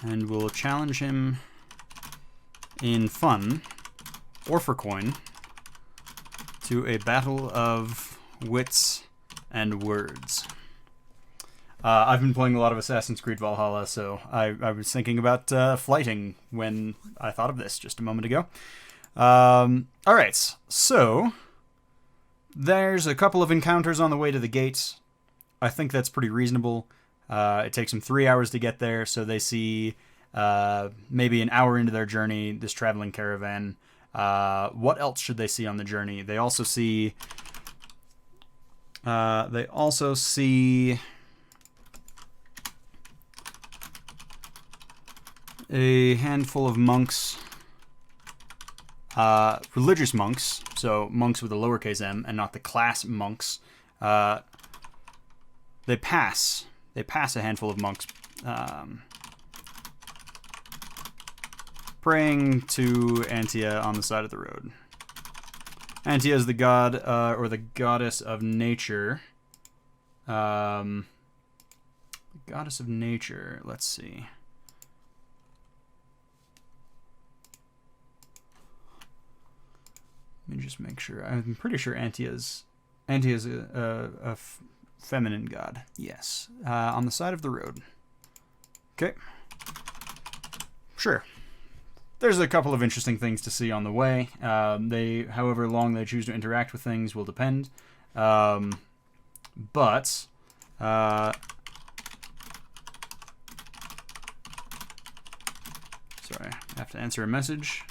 And we'll challenge him in fun, or for coin, to a battle of wits and words. I've been playing a lot of Assassin's Creed Valhalla, so I was thinking about flighting when I thought of this just a moment ago. Alright, so there's a couple of encounters on the way to the gate. I think that's pretty reasonable. It takes them 3 hours to get there, so they see maybe an hour into their journey, this traveling caravan. What else should they see on the journey? They also see a handful of monks, religious monks, so monks with a lowercase m and not the class monks. They pass a handful of monks praying to Antia on the side of the road. Antia is the god or the goddess of nature. Goddess of nature. Let's see. Let me just make sure. I'm pretty sure Antia's a feminine god. Yes. On the side of the road. Okay. Sure. There's a couple of interesting things to see on the way. However long they choose to interact with things will depend. Sorry, I have to answer a message.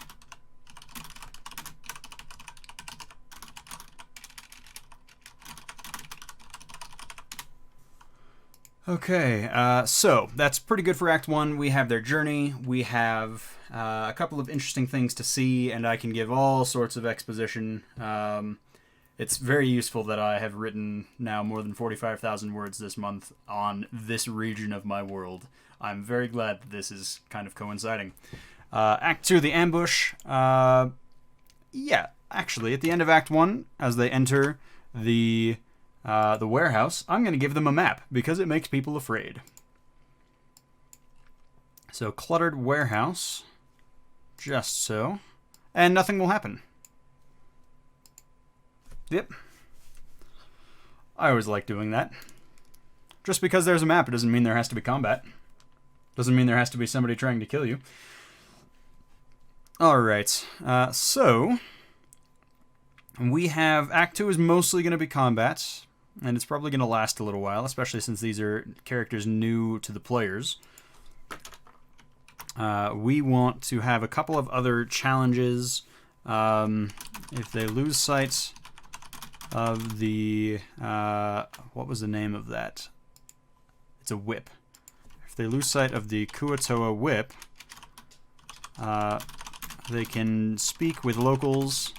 Okay, so that's pretty good for Act 1. We have their journey, we have a couple of interesting things to see, and I can give all sorts of exposition. It's very useful that I have written now more than 45,000 words this month on this region of my world. I'm very glad that this is kind of coinciding. Act 2, the ambush. Yeah, actually, at the end of Act 1, as they enter the warehouse, I'm going to give them a map because it makes people afraid. So, cluttered warehouse. Just so. And nothing will happen. Yep. I always like doing that. Just because there's a map, it doesn't mean there has to be combat. Doesn't mean there has to be somebody trying to kill you. Alright. So, we have Act 2 is mostly going to be combat. And it's probably going to last a little while, especially since these are characters new to the players. We want to have a couple of other challenges. If they lose sight of the... what was the name of that? It's a whip. If they lose sight of the Kuo-toa whip, they can speak with locals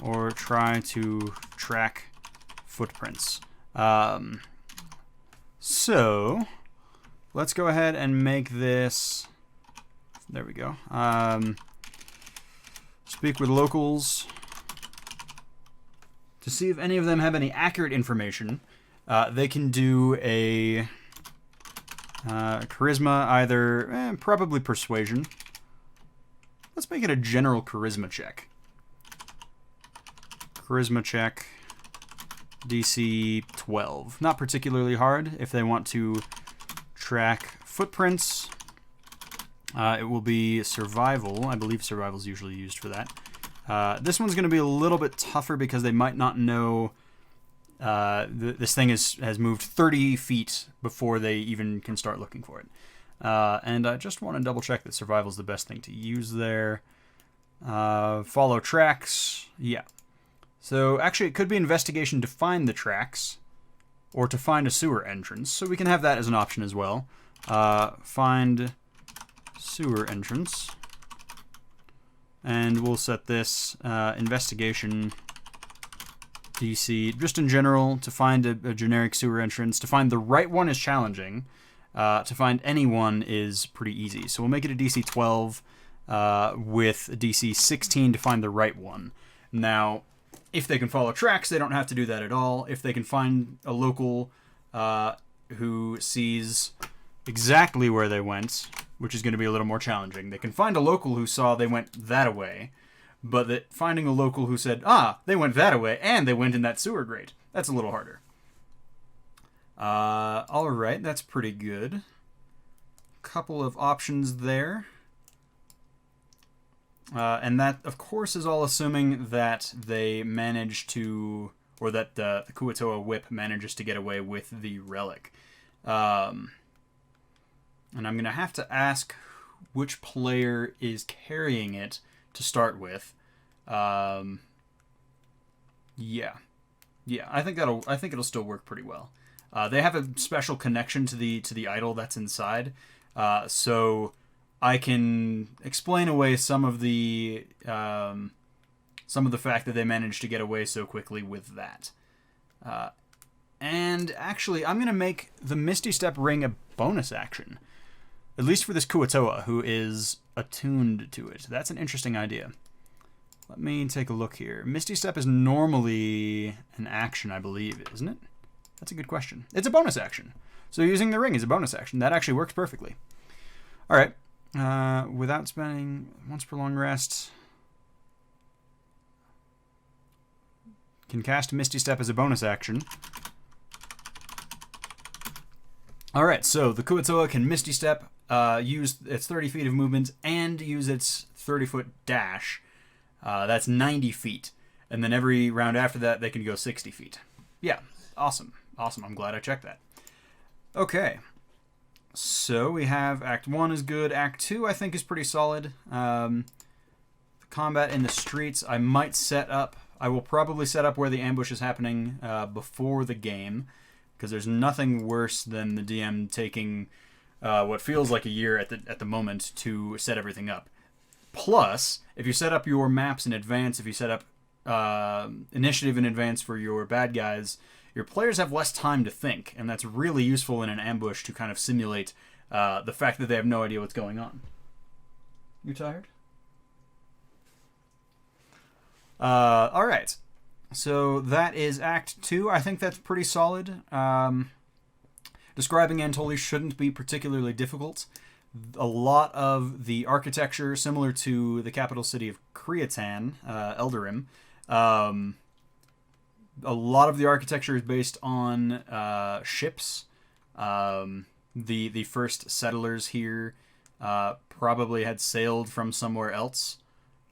or try to track footprints. So let's go ahead and make this. There we go. Speak with locals to see if any of them have any accurate information. They can do a charisma, either probably persuasion. Let's make it a general charisma check. Charisma check. DC 12. Not particularly hard. If they want to track footprints, it will be survival. I believe survival is usually used for that. This one's going to be a little bit tougher because they might not know this thing has moved 30 feet before they even can start looking for it. And I just want to double check that survival is the best thing to use there. Follow tracks. Yeah. So, actually, it could be investigation to find the tracks, or to find a sewer entrance. So we can have that as an option as well. Find sewer entrance. And we'll set this investigation DC, just in general, to find a generic sewer entrance. To find the right one is challenging. To find any one is pretty easy. So we'll make it a DC 12 with a DC 16 to find the right one. Now, if they can follow tracks, they don't have to do that at all. If they can find a local who sees exactly where they went, which is going to be a little more challenging. They can find a local who saw they went that way, but that finding a local who said, ah, they went that way, and they went in that sewer grate, that's a little harder. Alright, that's pretty good. Couple of options there. And that, of course, is all assuming that they manage to, or that the Kuo-toa whip manages to get away with the relic. And I'm going to have to ask which player is carrying it to start with. Yeah, I think it'll still work pretty well. They have a special connection to the idol that's inside, so I can explain away some of the fact that they managed to get away so quickly with that. And actually, I'm going to make the Misty Step ring a bonus action. At least for this Kuo-toa, who is attuned to it. That's an interesting idea. Let me take a look here. Misty Step is normally an action, I believe, isn't it? That's a good question. It's a bonus action. So using the ring is a bonus action. That actually works perfectly. All right. Without spending once per long rest, can cast Misty Step as a bonus action. All right, so the Kuo-toa can Misty Step, use its 30 feet of movement, and use its 30-foot dash. That's 90 feet. And then every round after that, they can go 60 feet. Yeah, awesome. Awesome, I'm glad I checked that. Okay. So we have Act 1 is good. Act 2, I think, is pretty solid. The combat in the streets, I might set up. I will probably set up where the ambush is happening before the game, because there's nothing worse than the DM taking what feels like a year at the moment to set everything up. Plus, if you set up your maps in advance, if you set up initiative in advance for your bad guys, your players have less time to think, and that's really useful in an ambush to kind of simulate the fact that they have no idea what's going on. You tired? All right. So that is Act 2. I think that's pretty solid. Describing Antoli shouldn't be particularly difficult. A lot of the architecture, similar to the capital city of Creatan, Eldarim, a lot of the architecture is based on ships. The first settlers here probably had sailed from somewhere else.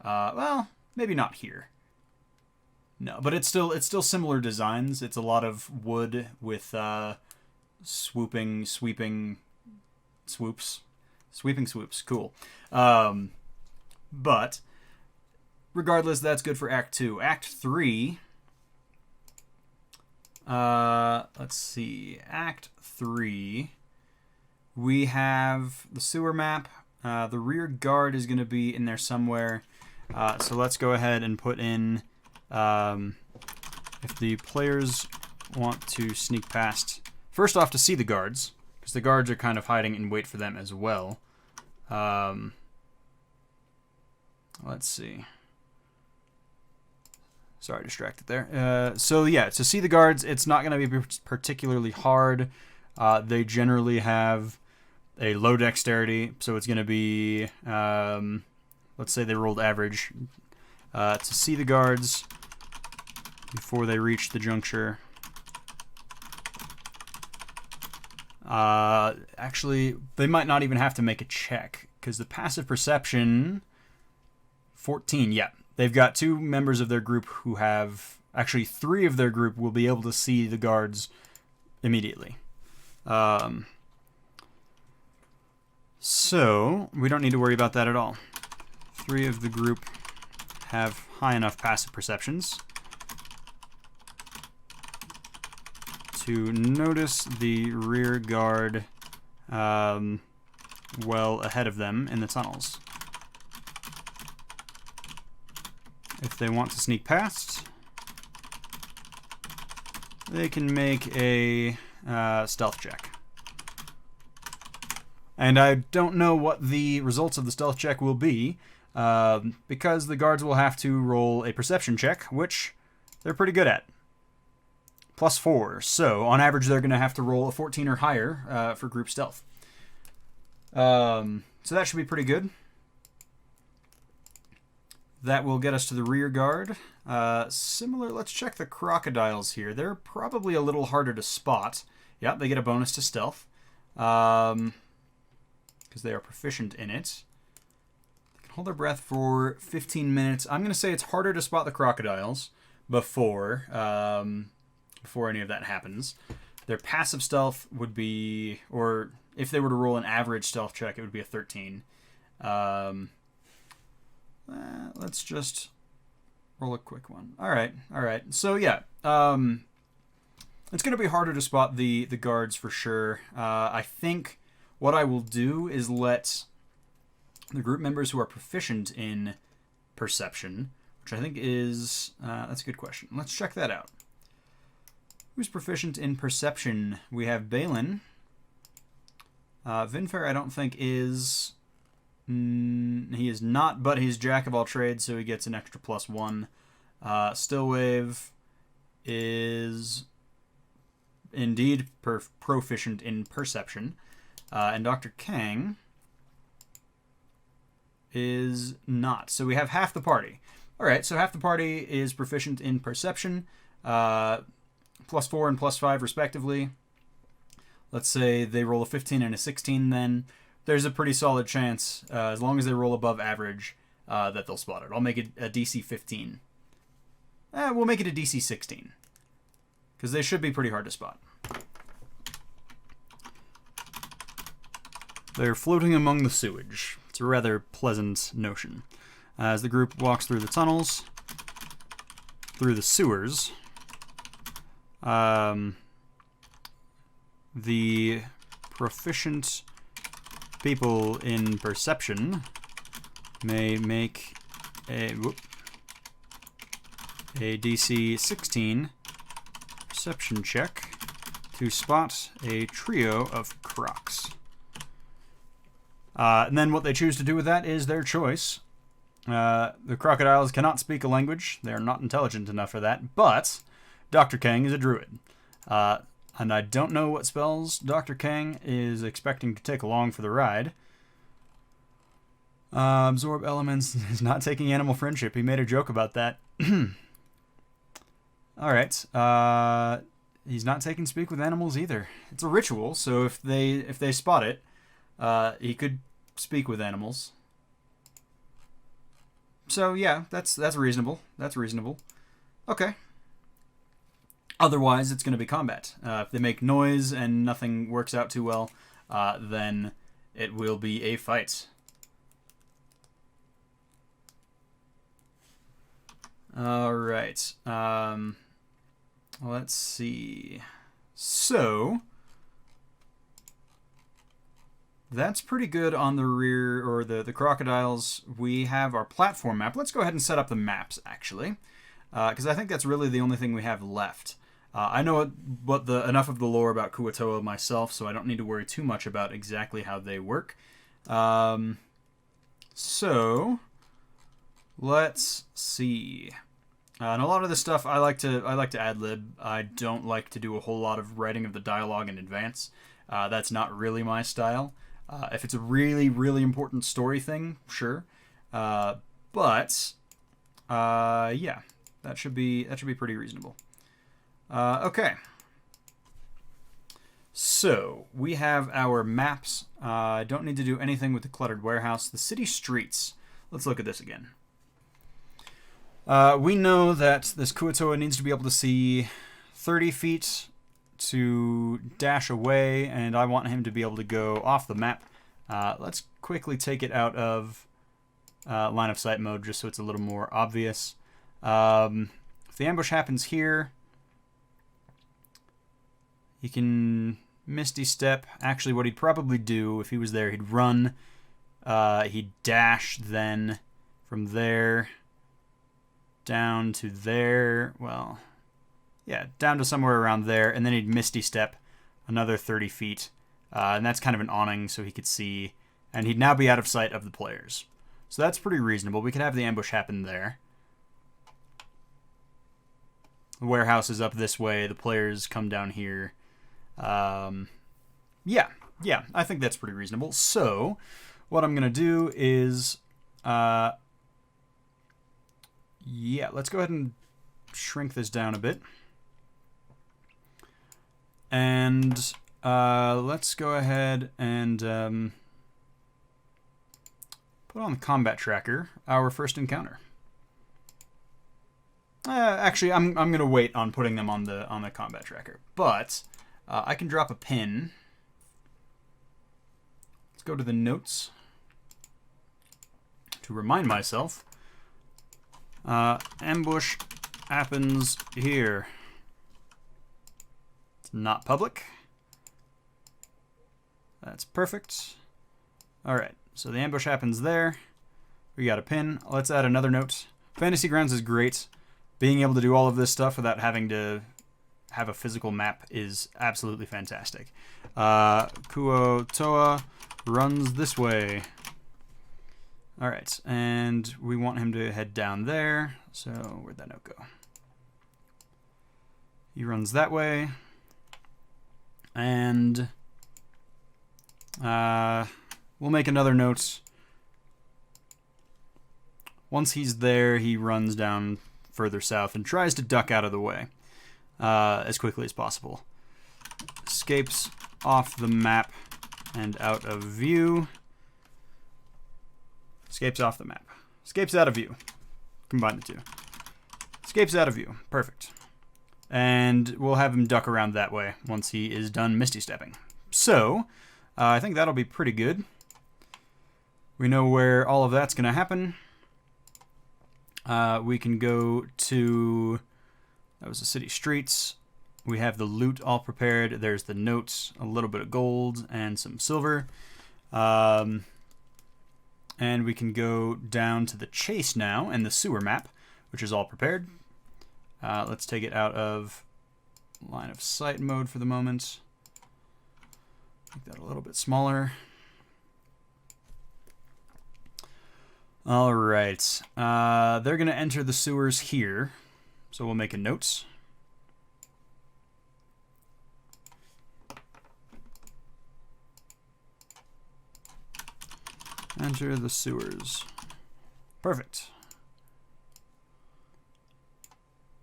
Well, maybe not here. No, but it's still similar designs. It's a lot of wood with sweeping swoops. Cool. But regardless, that's good for Act 2. Act 3. Let's see. Act 3. We have the sewer map. The rear guard is going to be in there somewhere. So let's go ahead and put in... if the players want to sneak past... First off, to see the guards, because the guards are kind of hiding in wait for them as well. Let's see. Sorry, distracted there. So yeah, to see the guards, it's not going to be particularly hard. They generally have a low dexterity, so it's going to be, let's say they rolled average. To see the guards before they reach the juncture. Actually, they might not even have to make a check, because the passive perception... 14, yeah. They've got 2 members of their group who have... Actually, 3 of their group will be able to see the guards immediately. So, we don't need to worry about that at all. 3 of the group have high enough passive perceptions to notice the rear guard well ahead of them in the tunnels. If they want to sneak past, they can make a stealth check. And I don't know what the results of the stealth check will be, because the guards will have to roll a perception check, which they're pretty good at. +4. So, on average, they're going to have to roll a 14 or higher for group stealth. So that should be pretty good. That will get us to the rear guard. Similar, let's check the crocodiles here. They're probably a little harder to spot. Yep, they get a bonus to stealth. Because they are proficient in it. They can hold their breath for 15 minutes. I'm going to say it's harder to spot the crocodiles before any of that happens. Their passive stealth would be, or if they were to roll an average stealth check, it would be a 13. Let's just roll a quick one. All right. So yeah, it's going to be harder to spot the guards for sure. I think what I will do is let the group members who are proficient in perception, which I think is that's a good question. Let's check that out. Who's proficient in perception? We have Balin. Vinfair, I don't think is. He is not, but he's Jack of all trades, so he gets an extra +1. Stillwave is indeed proficient in perception. And Dr. Kang is not. So we have half the party. Alright, so half the party is proficient in perception. +4 and +5 respectively. Let's say they roll a 15 and a 16 then. There's a pretty solid chance, as long as they roll above average, that they'll spot it. I'll make it a DC 15. We'll make it a DC 16. Because they should be pretty hard to spot. They're floating among the sewage. It's a rather pleasant notion. As the group walks through the tunnels, through the sewers, the proficient people in perception may make a DC 16 perception check to spot a trio of crocs. And then what they choose to do with that is their choice. The crocodiles cannot speak a language. They are not intelligent enough for that, but Dr. Kang is a druid. And I don't know what spells Dr. Kang is expecting to take along for the ride. Absorb elements is not taking animal friendship. He made a joke about that. Alright. He's not taking speak with animals either. It's a ritual, so if they spot it, he could speak with animals. So yeah, that's reasonable. That's reasonable. Okay. Otherwise, it's going to be combat. If they make noise and nothing works out too well, then it will be a fight. All right. Let's see. So that's pretty good on the rear, or the crocodiles. We have our platform map. Let's go ahead and set up the maps, actually, because I think that's really the only thing we have left. I know enough of the lore about Kuo-toa myself, so I don't need to worry too much about exactly how they work. So let's see. And a lot of this stuff I like to ad-lib. I don't like to do a whole lot of writing of the dialogue in advance. That's not really my style. If it's a really, really important story thing, sure. Yeah, that should be pretty reasonable. Okay. So, we have our maps. I don't need to do anything with the cluttered warehouse. The city streets. Let's look at this again. We know that this Kuo-toa needs to be able to see 30 feet to dash away, and I want him to be able to go off the map. Let's quickly take it out of line of sight mode just so it's a little more obvious. If the ambush happens here, he can Misty Step. Actually, what he'd probably do if he was there, he'd run. He'd dash then from there down to there. Well, yeah, down to somewhere around there. And then he'd Misty Step another 30 feet. And that's kind of an awning so he could see. And he'd now be out of sight of the players. So that's pretty reasonable. We could have the ambush happen there. The warehouse is up this way. The players come down here. Yeah, I think that's pretty reasonable. So, what I'm going to do is Yeah, let's go ahead and shrink this down a bit. And let's go ahead and put on the combat tracker our first encounter. Actually, I'm gonna wait on putting them on the combat tracker, but I can drop a pin. Let's go to the notes to remind myself. Ambush happens here. It's not public. That's perfect. All right, so the ambush happens there. We got a pin. Let's add another note. Fantasy Grounds is great. Being able to do all of this stuff without having to have a physical map is absolutely fantastic. Kuo Toa runs this way. All right, and we want him to head down there. So where'd that note go? He runs that way. And we'll make another note. Once he's there, he runs down further south and tries to duck out of the way as quickly as possible. Escapes off the map and out of view. Escapes off the map. Escapes out of view. Combine the two. Escapes out of view. Perfect. And we'll have him duck around that way once he is done Misty Stepping. So, I think that'll be pretty good. We know where all of that's going to happen. We can go to... That was the city streets. We have the loot all prepared. There's the notes, a little bit of gold, and some silver. And we can go down to the chase now and the sewer map, which is all prepared. Let's take it out of line of sight mode for the moment. Make that a little bit smaller. All right. They're going to enter the sewers here. So we'll make a note. Enter the sewers. Perfect.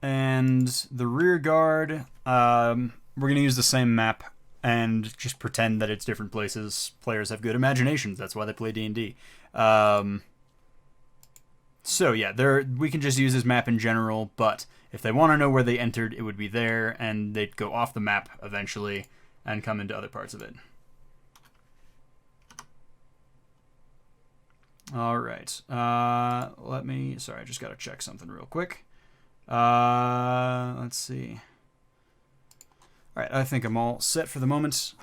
And the rear guard, we're going to use the same map and just pretend that it's different places. Players have good imaginations. That's why they play D&D. So yeah, we can just use this map in general, but if they want to know where they entered, it would be there, and they'd go off the map eventually and come into other parts of it. All right. Sorry, I just got to check something real quick. Let's see. All right, I think I'm all set for the moment.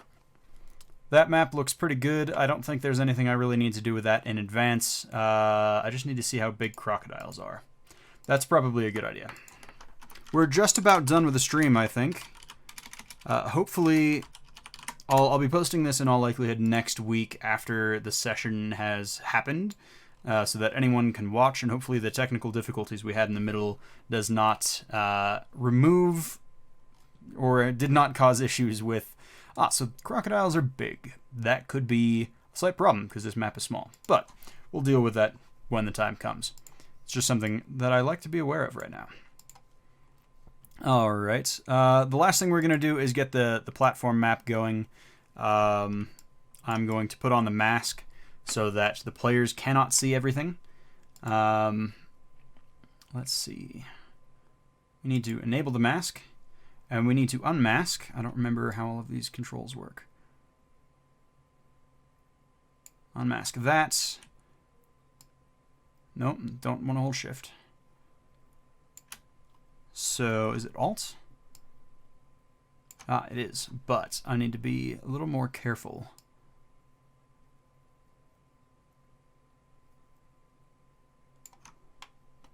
That map looks pretty good. I don't think there's anything I really need to do with that in advance. I just need to see how big crocodiles are. That's probably a good idea. We're just about done with the stream, I think. Hopefully, I'll be posting this in all likelihood next week after the session has happened, so that anyone can watch, and hopefully the technical difficulties we had in the middle does not remove or did not cause issues with so crocodiles are big. That could be a slight problem because this map is small. But we'll deal with that when the time comes. It's just something that I like to be aware of right now. All right. The last thing we're going to do is get the platform map going. I'm going to put on the mask so that the players cannot see everything. Let's see. We need to enable the mask. And we need to unmask. I don't remember how all of these controls work. Unmask that. Nope, don't want to hold shift. So, is it Alt? It is, but I need to be a little more careful.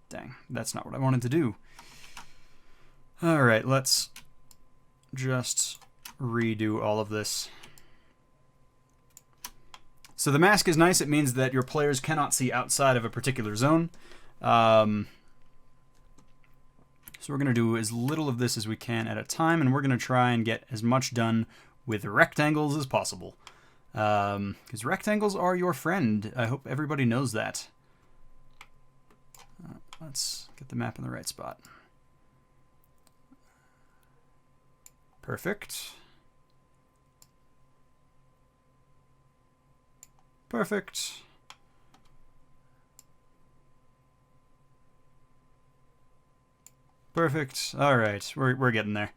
Dang, that's not what I wanted to do. Alright, let's just redo all of this. So the mask is nice. It means that your players cannot see outside of a particular zone. So we're going to do as little of this as we can at a time, and we're going to try and get as much done with rectangles as possible. Because rectangles are your friend. I hope everybody knows that. Let's get the map in the right spot. Perfect. Perfect. Perfect. All right, we're getting there.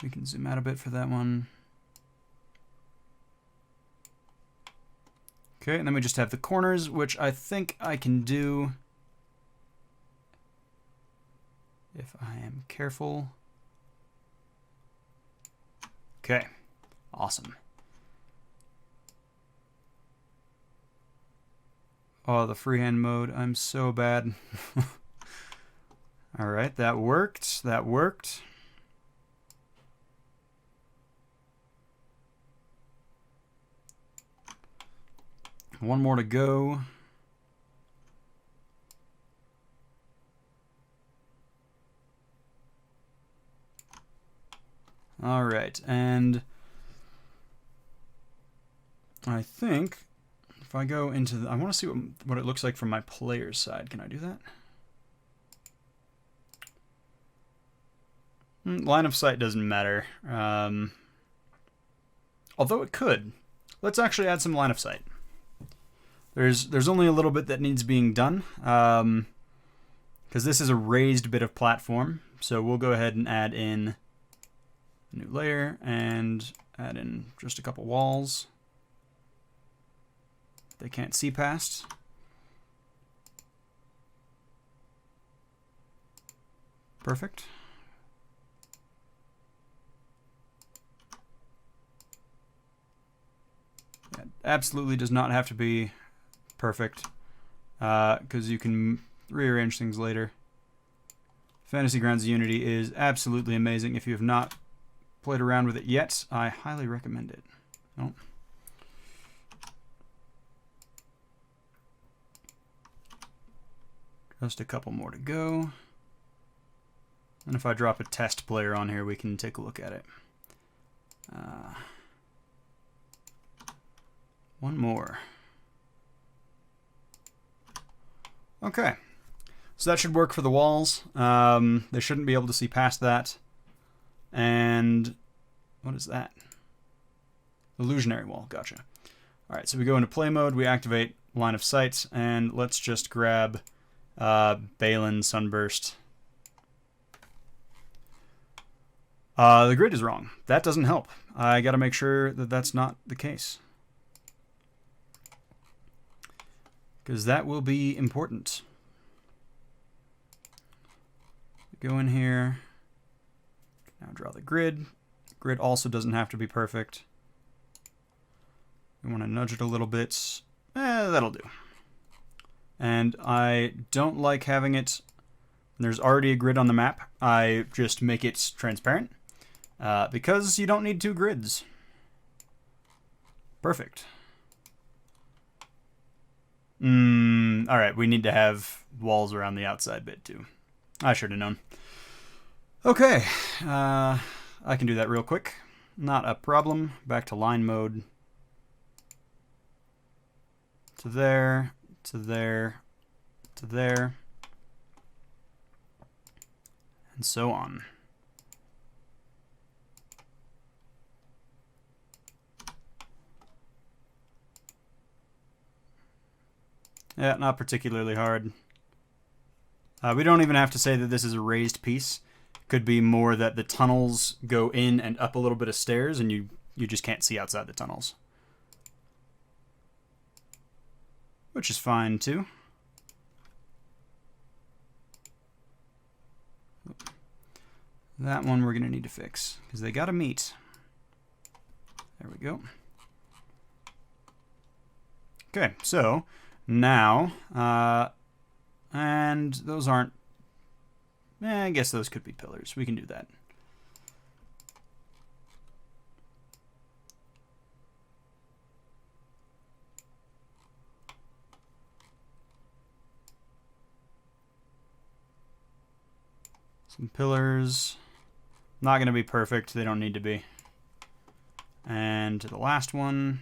We can zoom out a bit for that one. Okay, and then we just have the corners, which I think I can do if I am careful. Okay, awesome. Oh, the freehand mode, I'm so bad. All right, that worked, that worked. One more to go. All right, and I think if I go into the, I want to see what it looks like from my player's side. Can I do that? Line of sight doesn't matter. Although it could. Let's actually add some line of sight. There's only a little bit that needs being done, because this is a raised bit of platform. So we'll go ahead and add in a new layer and add in just a couple walls they can't see past. Perfect. It absolutely does not have to be perfect, because you can rearrange things later. Fantasy Grounds Unity is absolutely amazing. If you have not played around with it yet, I highly recommend it. Oh. Just a couple more to go. And if I drop a test player on here, we can take a look at it. One more. Okay, so that should work for the walls. They shouldn't be able to see past that. And what is that? Illusionary wall, gotcha. All right, so we go into play mode, we activate line of sight, and let's just grab Balin Sunburst. The grid is wrong. That doesn't help. I gotta make sure that that's not the case, because that will be important. Go in here, now draw the grid. Grid also doesn't have to be perfect. We want to nudge it a little bit. That'll do. And I don't like having it, there's already a grid on the map. I just make it transparent, because you don't need two grids. Perfect. Alright, we need to have walls around the outside bit too. I should have known. Okay, I can do that real quick. Not a problem. Back to line mode. To there, to there, to there, and so on. Yeah, not particularly hard. We don't even have to say that this is a raised piece. Could be more that the tunnels go in and up a little bit of stairs, and you just can't see outside the tunnels. Which is fine, too. That one we're going to need to fix, because they got to meet. There we go. Okay, so now, and those aren't, I guess those could be pillars. We can do that. Some pillars. Not going to be perfect. They don't need to be. And to the last one.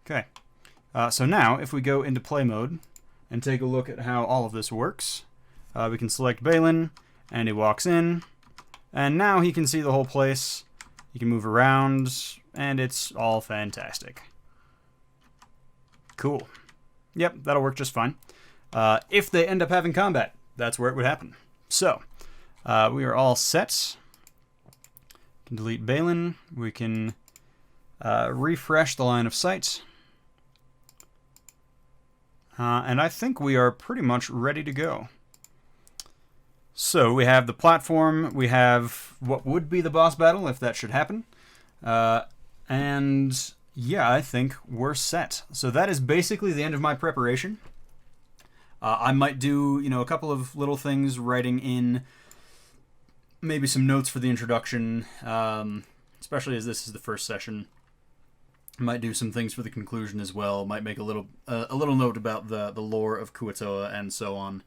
Okay. So now, if we go into play mode, and take a look at how all of this works. We can select Balin, and he walks in, and now he can see the whole place. He can move around, and it's all fantastic. Cool. Yep, that'll work just fine. If they end up having combat, that's where it would happen. So, we are all set. We can delete Balin. We can refresh the line of sight. And I think we are pretty much ready to go. So we have the platform, we have what would be the boss battle if that should happen. And yeah, I think we're set. So that is basically the end of my preparation. I might do, a couple of little things, writing in maybe some notes for the introduction, especially as this is the first session. Might do some things for the conclusion as well. Might make a little note about the lore of Kuo-toa and so on.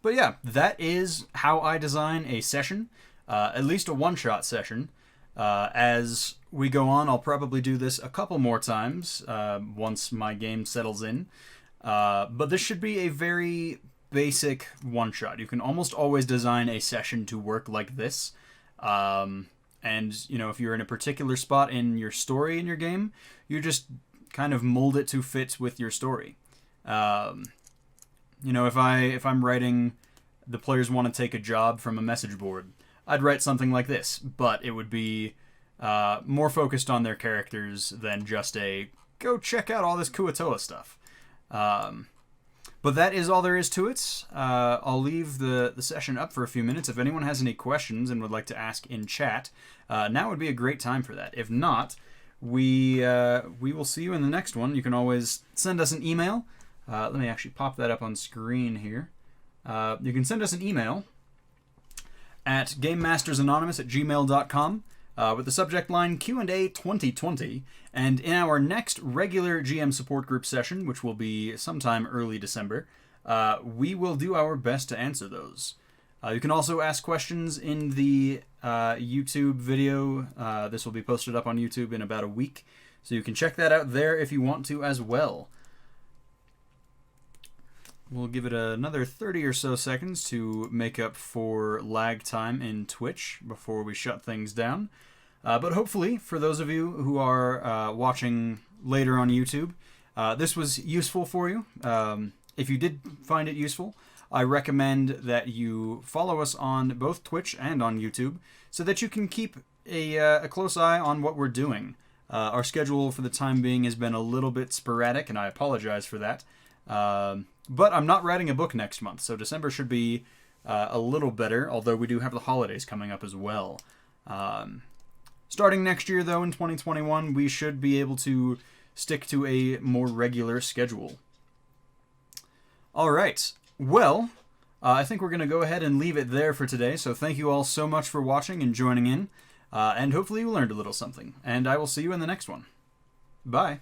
But yeah, that is how I design a session, at least a one-shot session. As we go on, I'll probably do this a couple more times once my game settles in. But this should be a very basic one-shot. You can almost always design a session to work like this. And, if you're in a particular spot in your story in your game, you just kind of mold it to fit with your story. If I'm writing the players want to take a job from a message board, I'd write something like this, but it would be more focused on their characters than just a go check out all this Kuo-toa stuff. But that is all there is to it. I'll leave the session up for a few minutes. If anyone has any questions and would like to ask in chat, now would be a great time for that. If not, we will see you in the next one. You can always send us an email. Let me actually pop that up on screen here. You can send us an email at GameMastersAnonymous@gmail.com with the subject line Q&A 2020. And in our next regular GM support group session, which will be sometime early December, we will do our best to answer those. You can also ask questions in the YouTube video. This will be posted up on YouTube in about a week, so you can check that out there if you want to as well. We'll give it another 30 or so seconds to make up for lag time in Twitch before we shut things down. But hopefully, for those of you who are watching later on YouTube, this was useful for you. If you did find it useful, I recommend that you follow us on both Twitch and on YouTube so that you can keep a close eye on what we're doing. Our schedule for the time being has been a little bit sporadic, and I apologize for that. But I'm not writing a book next month, so December should be a little better, although we do have the holidays coming up as well. Starting next year, though, in 2021, we should be able to stick to a more regular schedule. All right. Well, I think we're going to go ahead and leave it there for today, so thank you all so much for watching and joining in, and hopefully you learned a little something, and I will see you in the next one. Bye.